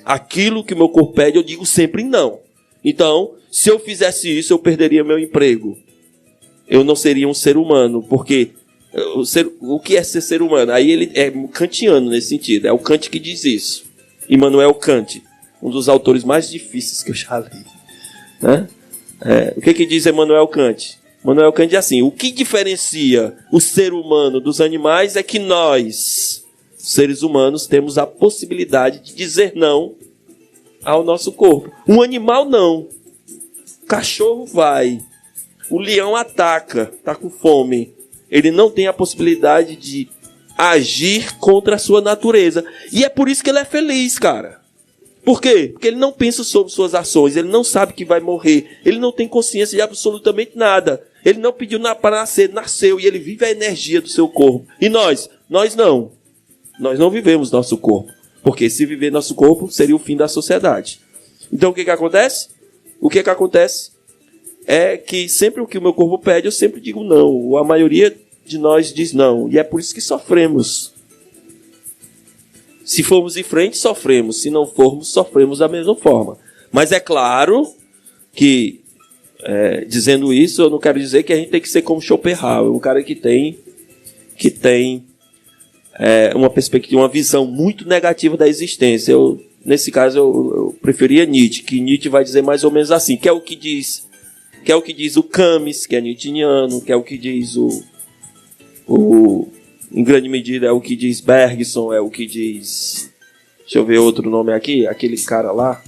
Aquilo que o meu corpo pede, eu digo sempre não. Então, se eu fizesse isso, eu perderia meu emprego. Eu não seria um ser humano, porque o que é ser humano? Aí ele é kantiano nesse sentido. É o Kant que diz isso. Immanuel Kant, um dos autores mais difíceis que eu já li. Né? O que diz Immanuel Kant? Immanuel Kant diz assim: o que diferencia o ser humano dos animais é que nós, seres humanos, temos a possibilidade de dizer não ao nosso corpo. Um animal não. O cachorro vai. O leão ataca, está com fome. Ele não tem a possibilidade de agir contra a sua natureza. E é por isso que ele é feliz, cara. Por quê? Porque ele não pensa sobre suas ações, ele não sabe que vai morrer, ele não tem consciência de absolutamente nada. Ele não pediu para nascer, nasceu, e ele vive a energia do seu corpo. E nós não. Nós não vivemos nosso corpo. Porque se viver nosso corpo, seria o fim da sociedade. Então o que acontece? O que acontece é que sempre o que o meu corpo pede, eu sempre digo não. A maioria de nós diz não. E é por isso que sofremos. Se formos em frente, sofremos. Se não formos, sofremos da mesma forma. Mas é claro que, dizendo isso, eu não quero dizer que a gente tem que ser como Schopenhauer, um cara que tem uma perspectiva, uma visão muito negativa da existência. Nesse caso, eu preferia Nietzsche, que Nietzsche vai dizer mais ou menos assim, que é o que diz o Camus, que é nietzscheano, que é o que diz em grande medida é o que diz Bergson, é o que diz, deixa eu ver outro nome aqui, aquele cara lá,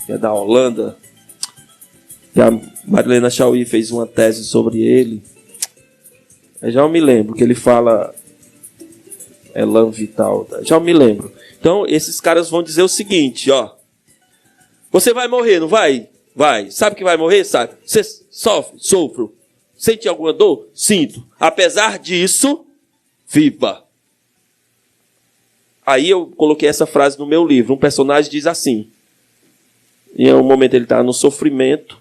que é da Holanda, que a Marilena Chauí fez uma tese sobre ele. Eu já me lembro que ele fala Elan Vital, já me lembro. Então esses caras vão dizer o seguinte, ó: você vai morrer, não vai? Vai. Sabe que vai morrer? Sabe. Você sofro. Sente alguma dor? Sinto. Apesar disso, viva. Aí eu coloquei essa frase no meu livro. Um personagem diz assim. Em um momento ele está no sofrimento.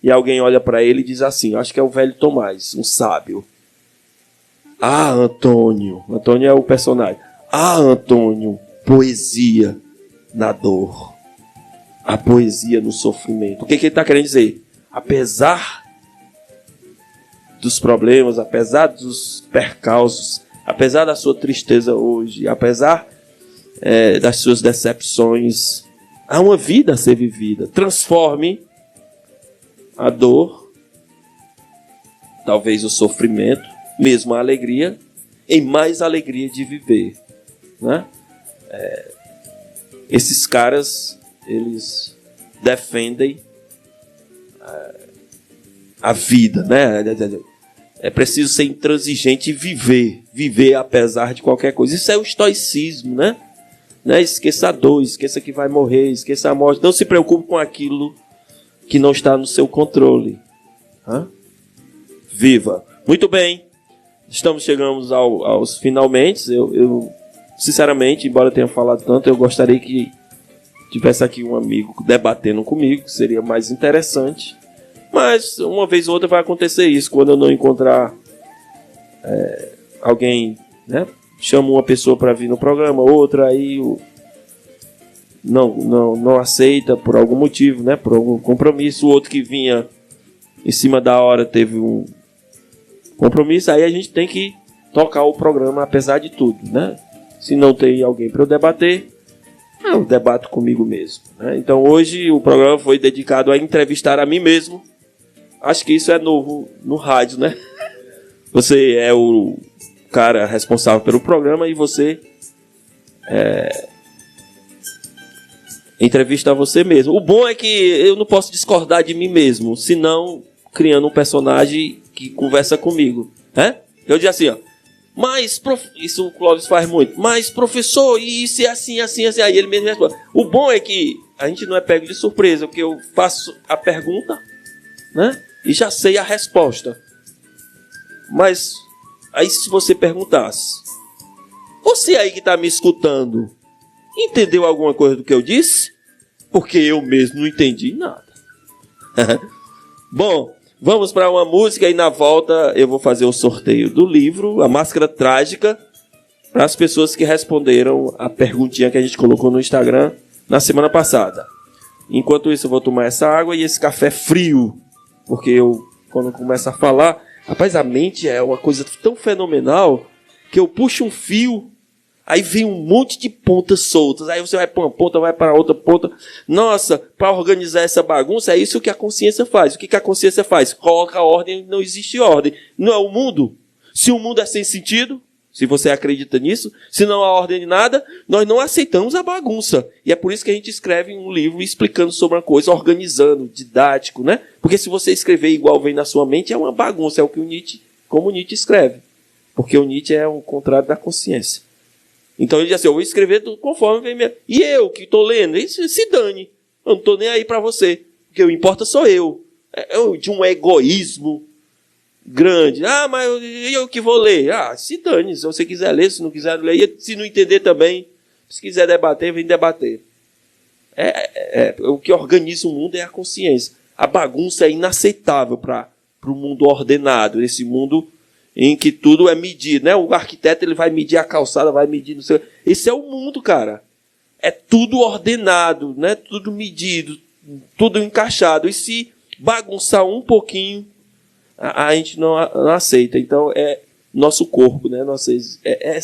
E alguém olha para ele e diz assim, acho que é o velho Tomás, um sábio. Ah, Antônio. Antônio é o personagem. Ah, Antônio, poesia na dor. A poesia no sofrimento. O que ele está querendo dizer? Apesar dos problemas, apesar dos percalços, apesar da sua tristeza hoje, apesar das suas decepções, há uma vida a ser vivida. Transforme a dor, talvez o sofrimento, mesmo a alegria, em mais alegria de viver. Né? Esses caras, eles defendem a vida, né? É preciso ser intransigente e viver apesar de qualquer coisa. Isso é o estoicismo, né? Esqueça a dor, esqueça que vai morrer, esqueça a morte. Não se preocupe com aquilo que não está no seu controle. Viva. Muito bem. Chegamos aos finalmente. Eu, sinceramente, embora tenha falado tanto, eu gostaria que tivesse aqui um amigo debatendo comigo, seria mais interessante. Mas uma vez ou outra vai acontecer isso. Quando eu não encontrar alguém, né, chamo uma pessoa para vir no programa, outra aí não aceita por algum motivo, né, por algum compromisso. O outro que vinha em cima da hora teve um compromisso. Aí a gente tem que tocar o programa apesar de tudo, né? Se não tem alguém para eu debater, eu debato comigo mesmo, né? Então hoje o programa foi dedicado a entrevistar a mim mesmo. Acho que isso é novo no rádio, né? Você é o cara responsável pelo programa e você entrevista você mesmo. O bom é que eu não posso discordar de mim mesmo, senão criando um personagem que conversa comigo, né? Eu digo assim, ó, mas isso o Clóvis faz muito, mas professor, isso é assim, assim, assim. Aí ele mesmo responde. O bom é que a gente não é pego de surpresa, porque eu faço a pergunta, né? E já sei a resposta. Mas aí se você perguntasse, você aí que está me escutando, entendeu alguma coisa do que eu disse? Porque eu mesmo não entendi nada. Bom, vamos para uma música e na volta eu vou fazer o sorteio do livro A Máscara Trágica, para as pessoas que responderam a perguntinha que a gente colocou no Instagram na semana passada. Enquanto isso, eu vou tomar essa água e esse café frio, porque quando eu começo a falar, rapaz, a mente é uma coisa tão fenomenal que eu puxo um fio, aí vem um monte de pontas soltas, aí você vai para uma ponta, vai para outra ponta. Nossa, para organizar essa bagunça, é isso que a consciência faz. O que a consciência faz? Coloca a ordem, não existe ordem. Não é o mundo? Se o mundo é sem sentido, se você acredita nisso, se não há ordem de nada, nós não aceitamos a bagunça. E é por isso que a gente escreve um livro explicando sobre uma coisa, organizando, didático, né? Porque se você escrever igual vem na sua mente, é uma bagunça, é o que como o Nietzsche escreve. Porque o Nietzsche é o contrário da consciência. Então ele diz assim, eu vou escrever tudo conforme vem minha... E eu que estou lendo, isso se dane. Eu não estou nem aí para você. Porque o que importa sou eu. De um egoísmo grande. Ah, mas eu que vou ler. Ah, se dane. Se você quiser ler, se não quiser ler. E se não entender também. Se quiser debater, vem debater. O que organiza o mundo é a consciência. A bagunça é inaceitável para o mundo ordenado. Esse mundo em que tudo é medido, né? O arquiteto ele vai medir a calçada, vai medir não sei. Esse é o mundo, cara. É tudo ordenado, né? Tudo medido, tudo encaixado. E se bagunçar um pouquinho, a gente não aceita. Então é nosso corpo, né? É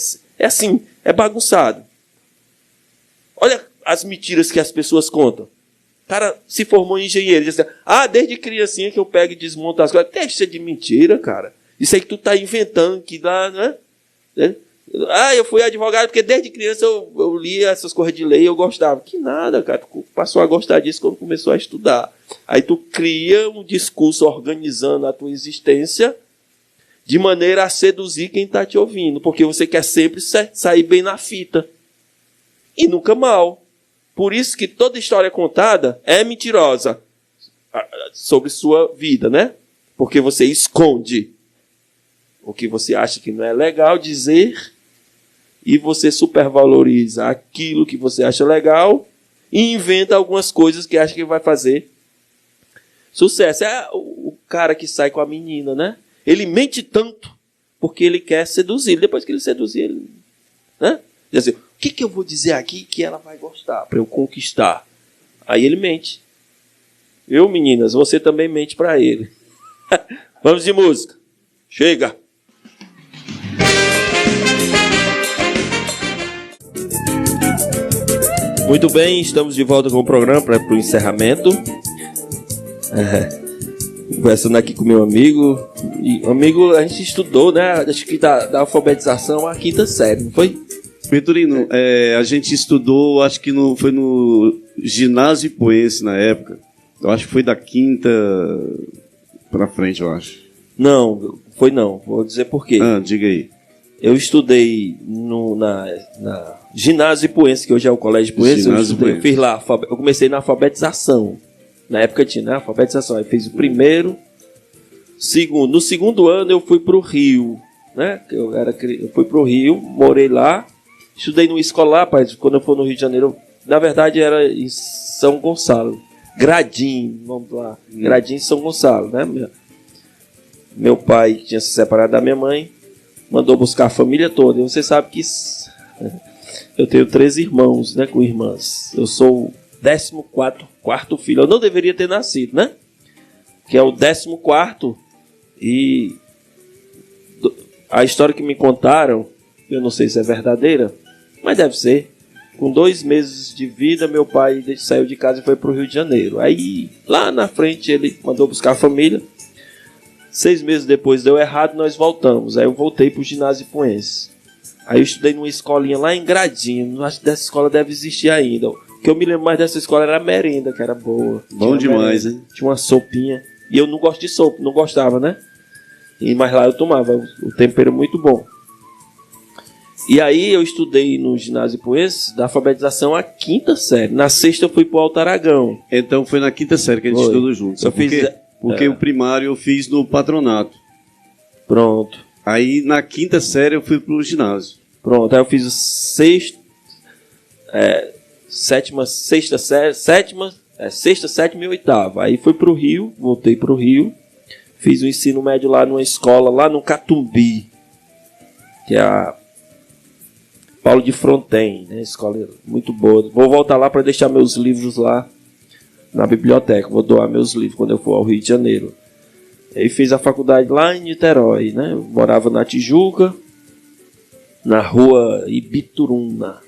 assim, é bagunçado. Olha as mentiras que as pessoas contam. O cara se formou em engenheiro, diz assim, desde criancinha que eu pego e desmonto as coisas. Deixa de mentira, cara. Isso aí que tu tá inventando, que dá, né? Eu fui advogado porque desde criança eu lia essas coisas de lei e eu gostava. Que nada, cara. Tu passou a gostar disso quando começou a estudar. Aí tu cria um discurso organizando a tua existência de maneira a seduzir quem tá te ouvindo. Porque você quer sempre sair bem na fita. E nunca mal. Por isso que toda história contada é mentirosa sobre sua vida, né? Porque você esconde o que você acha que não é legal dizer e você supervaloriza aquilo que você acha legal e inventa algumas coisas que acha que vai fazer sucesso. É o cara que sai com a menina, né? Ele mente tanto porque ele quer seduzir. Depois que ele seduzir, ele... né? Diz assim, o que eu vou dizer aqui que ela vai gostar para eu conquistar? Aí ele mente. Viu, meninas? Você também mente para ele. Vamos de música. Chega! Muito bem, estamos de volta com o programa para o encerramento. Conversando aqui com meu amigo. E, amigo, a gente estudou, né? Acho que da alfabetização a 5ª série, não foi? Vitorino, a gente estudou, acho que foi no ginásio Ipuense na época. Eu acho que foi da 5ª para frente, eu acho. Não, foi não. Vou dizer por quê. Diga aí. Eu estudei na ginásio Ipuense, que hoje é o colégio Ipuense. Eu fiz lá, eu comecei na alfabetização. Na época tinha, né? Alfabetização. Aí fiz o primeiro, segundo. No segundo ano eu fui para o Rio, né? Eu fui para o Rio, morei lá, estudei numa escola lá, pai. Quando eu for no Rio de Janeiro, na verdade era em São Gonçalo. Gradim, vamos lá. Gradim, São Gonçalo, né? Meu pai tinha se separado da minha mãe, mandou buscar a família toda. E você sabe que eu tenho 3 irmãos, né, com irmãs. Eu sou o 14º filho. Eu não deveria ter nascido, né? Que é o 14º. E a história que me contaram, eu não sei se é verdadeira, mas deve ser. Com 2 meses de vida, meu pai saiu de casa e foi para o Rio de Janeiro. Aí, lá na frente, ele mandou buscar a família. 6 meses depois deu errado, nós voltamos. Aí eu voltei para o ginásio Ipuense. Aí eu estudei numa escolinha lá em Gradinho. Acho que dessa escola deve existir ainda. O que eu me lembro mais dessa escola era a merenda, que era boa. Bom demais, hein? Tinha uma sopinha. E eu não gosto de sopa, não gostava, né? Mas lá eu tomava. O tempero muito bom. E aí eu estudei no ginásio Ipuense da alfabetização a 5ª série. Na 6ª eu fui para o Alto Aragão. Então foi na 5ª série que a gente estudou juntos. Porque o primário eu fiz no patronato. Pronto. Aí na 5ª série eu fui pro ginásio. Pronto, aí eu fiz o sexta, sétima, 7ª, 7ª e 8ª. Aí fui pro Rio, voltei pro Rio. Fiz o ensino médio lá numa escola, lá no Catumbi. Que é Paulo de Fronten, né? Escola muito boa. Vou voltar lá para deixar meus livros lá na biblioteca. Vou doar meus livros quando eu for ao Rio de Janeiro. Aí fiz a faculdade lá em Niterói, né? Eu morava na Tijuca, na rua Ibituruna,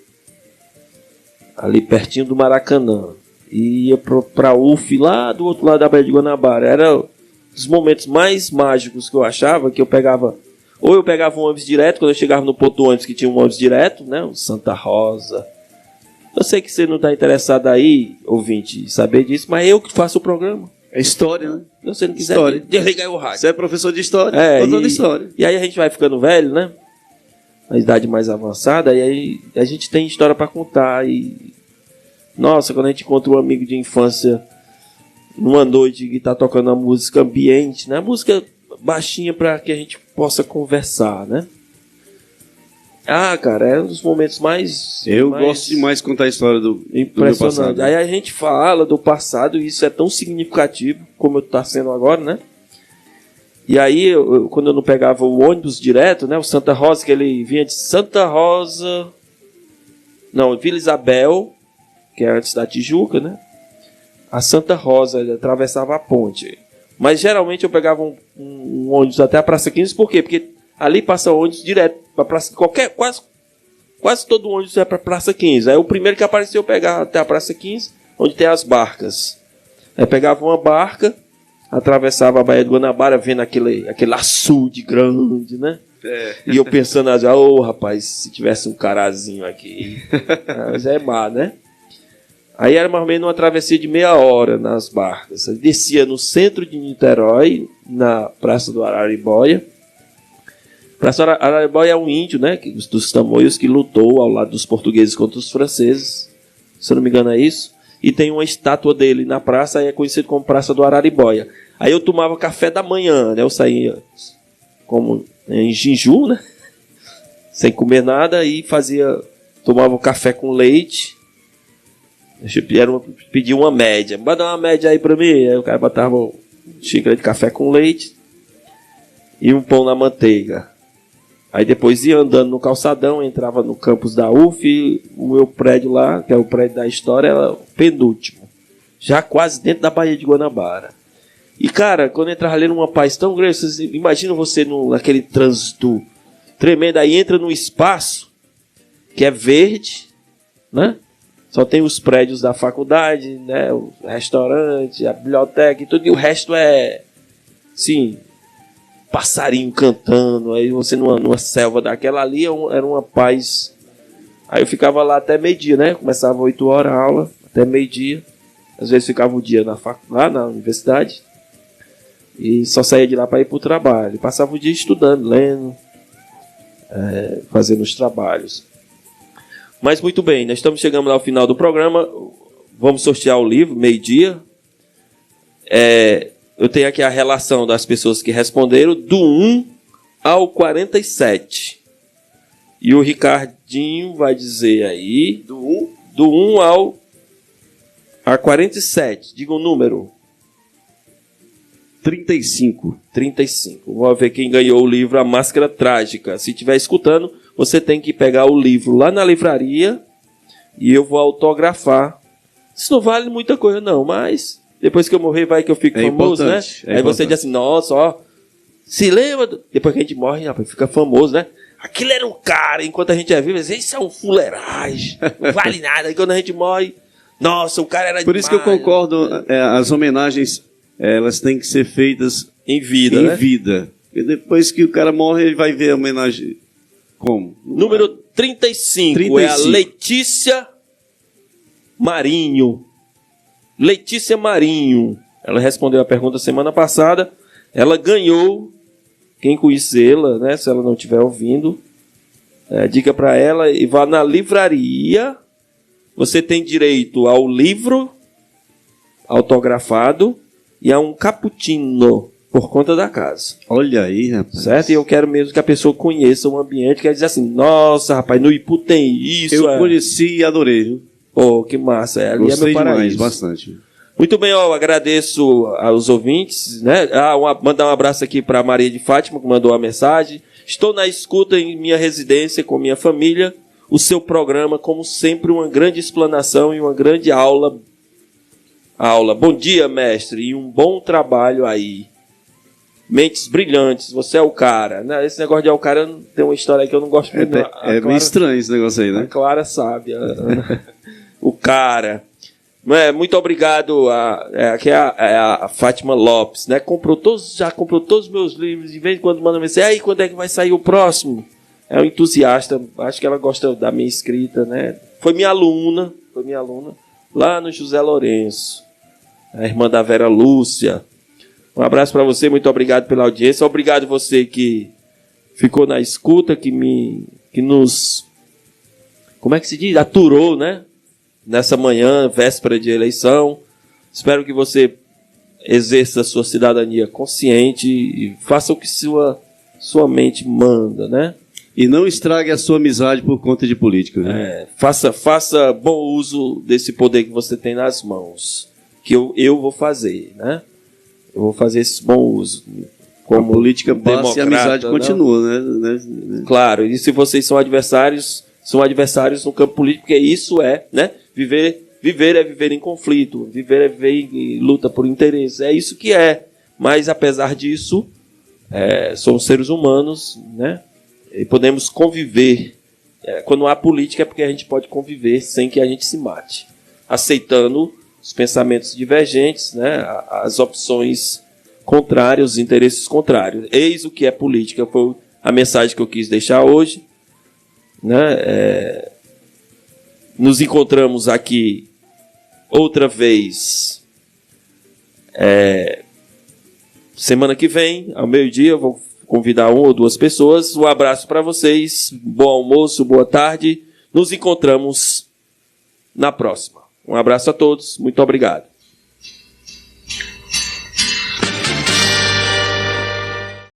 ali pertinho do Maracanã. E ia para a UF lá do outro lado da Baía de Guanabara. Era os momentos mais mágicos que eu achava, que eu pegava... Ou eu pegava um ônibus direto, quando eu chegava no ponto do ônibus que tinha um ônibus direto, né? O Santa Rosa. Eu sei que você não está interessado aí, ouvinte, em saber disso, mas eu que faço o programa. É história, né? Se você não quiser, História. desliga o rádio. Você é professor de história, contando história. E aí a gente vai ficando velho, né? Na idade mais avançada, e aí a gente tem história para contar. E nossa, quando a gente encontra um amigo de infância numa noite que tá tocando uma música ambiente, né? Música baixinha para que a gente possa conversar, né? Ah, cara, é um dos momentos mais... Eu gosto demais de contar a história do meu passado. Aí a gente fala do passado e isso é tão significativo como está sendo agora, né? E aí, quando eu não pegava o ônibus direto, né? O Santa Rosa, que ele vinha de Santa Rosa... Não, Vila Isabel, que é antes da Tijuca, né? A Santa Rosa, ele atravessava a ponte. Mas geralmente eu pegava um ônibus até a Praça 15, por quê? Porque ali passa ônibus direto para praça, quase todo ônibus é para Praça 15. Aí o primeiro que apareceu eu pegava até a Praça 15, onde tem as barcas. Aí pegava uma barca, atravessava a Baía de Guanabara, vendo aquele açude grande, né? E eu pensando, rapaz, se tivesse um carazinho aqui. Mas é mar, né? Aí era mais ou menos uma travessia de meia hora nas barcas. Eu descia no centro de Niterói, na Praça do Araribóia. Praça do Araribóia é um índio, né, dos Tamoios, que lutou ao lado dos portugueses contra os franceses. Se eu não me engano é isso. E tem uma estátua dele na praça, aí é conhecido como Praça do Araribóia. Aí eu tomava café da manhã, né? Eu saía como em Jinju, né? Sem comer nada, e tomava café com leite. Pedia uma média. Bota uma média aí pra mim. Aí o cara botava uma xícara de café com leite e um pão na manteiga. Aí depois ia andando no calçadão, entrava no campus da UF, e o meu prédio lá, que é o prédio da história, era o penúltimo. Já quase dentro da Baía de Guanabara. E cara, quando entrava ali numa paz tão grande, vocês imaginam você naquele trânsito tremendo, aí entra num espaço que é verde, né? Só tem os prédios da faculdade, né? O restaurante, a biblioteca e tudo. E o resto é, sim, passarinho cantando. Aí você numa selva daquela ali, era uma paz. Aí eu ficava lá até meio-dia, né? Começava 8 horas a aula, até meio-dia. Às vezes ficava o dia lá na universidade. E só saía de lá para ir para o trabalho. Passava o dia estudando, lendo, fazendo os trabalhos. Mas muito bem, nós estamos chegando ao final do programa. Vamos sortear o livro, meio-dia. Eu tenho aqui a relação das pessoas que responderam do 1 ao 47. E o Ricardinho vai dizer aí... Do 1 ao 47. Diga um número. 35. 35. Vamos ver quem ganhou o livro A Máscara Trágica. Se estiver escutando, você tem que pegar o livro lá na livraria e eu vou autografar. Isso não vale muita coisa não, mas depois que eu morrer vai que eu fico famoso, né? Aí você diz assim, nossa, ó, se lembra? Depois que a gente morre, rapaz, fica famoso, né? Aquilo era um cara, enquanto a gente é vivo, isso é um fuleiragem, não vale nada. Aí quando a gente morre, nossa, o cara era Por isso que eu concordo, as homenagens, elas têm que ser feitas em vida, né? Vida. E depois que o cara morre, ele vai ver a homenagem como? Número 35 é a Letícia Marinho. Letícia Marinho. Ela respondeu a pergunta semana passada. Ela ganhou. Quem conhecê-la, né? Se ela não estiver ouvindo, diga para ela e vá na livraria. Você tem direito ao livro autografado e a um cappuccino por conta da casa. Olha aí, rapaz. Certo? E eu quero mesmo que a pessoa conheça o ambiente, quer dizer assim, nossa, rapaz, no Ipu tem isso. Eu conheci e adorei, viu? Oh, que massa. Ali gostei é meu paraíso. Demais, bastante. Muito bem, ó, agradeço aos ouvintes, né? Mandar um abraço aqui para Maria de Fátima, que mandou uma mensagem. Estou na escuta em minha residência com minha família. o seu programa, como sempre, uma grande explanação e uma grande aula. Bom dia, mestre, e um bom trabalho aí. Mentes brilhantes, você é o cara. Esse negócio de é o cara tem uma história que eu não gosto muito. Meio estranho esse negócio aí, né? A Clara sabe. O cara. Muito obrigado. Aqui é a Fátima Lopes, né? Já comprou todos os meus livros. De vez em quando manda mensagem. Aí, quando é que vai sair o próximo? É um entusiasta. Acho que ela gosta da minha escrita, né? Foi minha aluna lá no José Lourenço. A irmã da Vera Lúcia. Um abraço para você, muito obrigado pela audiência. Obrigado você que ficou na escuta, que nos, como é que se diz? Aturou, né? Nessa manhã, véspera de eleição. Espero que você exerça a sua cidadania consciente e faça o que sua mente manda, né? E não estrague a sua amizade por conta de política, né? Faça bom uso desse poder que você tem nas mãos, que eu vou fazer, né? Eu vou fazer esse bom uso. Como a política passa e a amizade continua, né? Claro, e se vocês são adversários no campo político, porque isso né? Viver é viver em conflito, viver é viver em luta por interesse, é isso que é. Mas, apesar disso, somos seres humanos, né? E podemos conviver. Quando há política é porque a gente pode conviver sem que a gente se mate, aceitando os pensamentos divergentes, né? As opções contrárias, os interesses contrários. Eis o que é política, foi a mensagem que eu quis deixar hoje, né? Nos encontramos aqui outra vez semana que vem, ao meio-dia, eu vou convidar 1 ou 2 pessoas. Um abraço para vocês, bom almoço, boa tarde. Nos encontramos na próxima. Um abraço a todos, muito obrigado.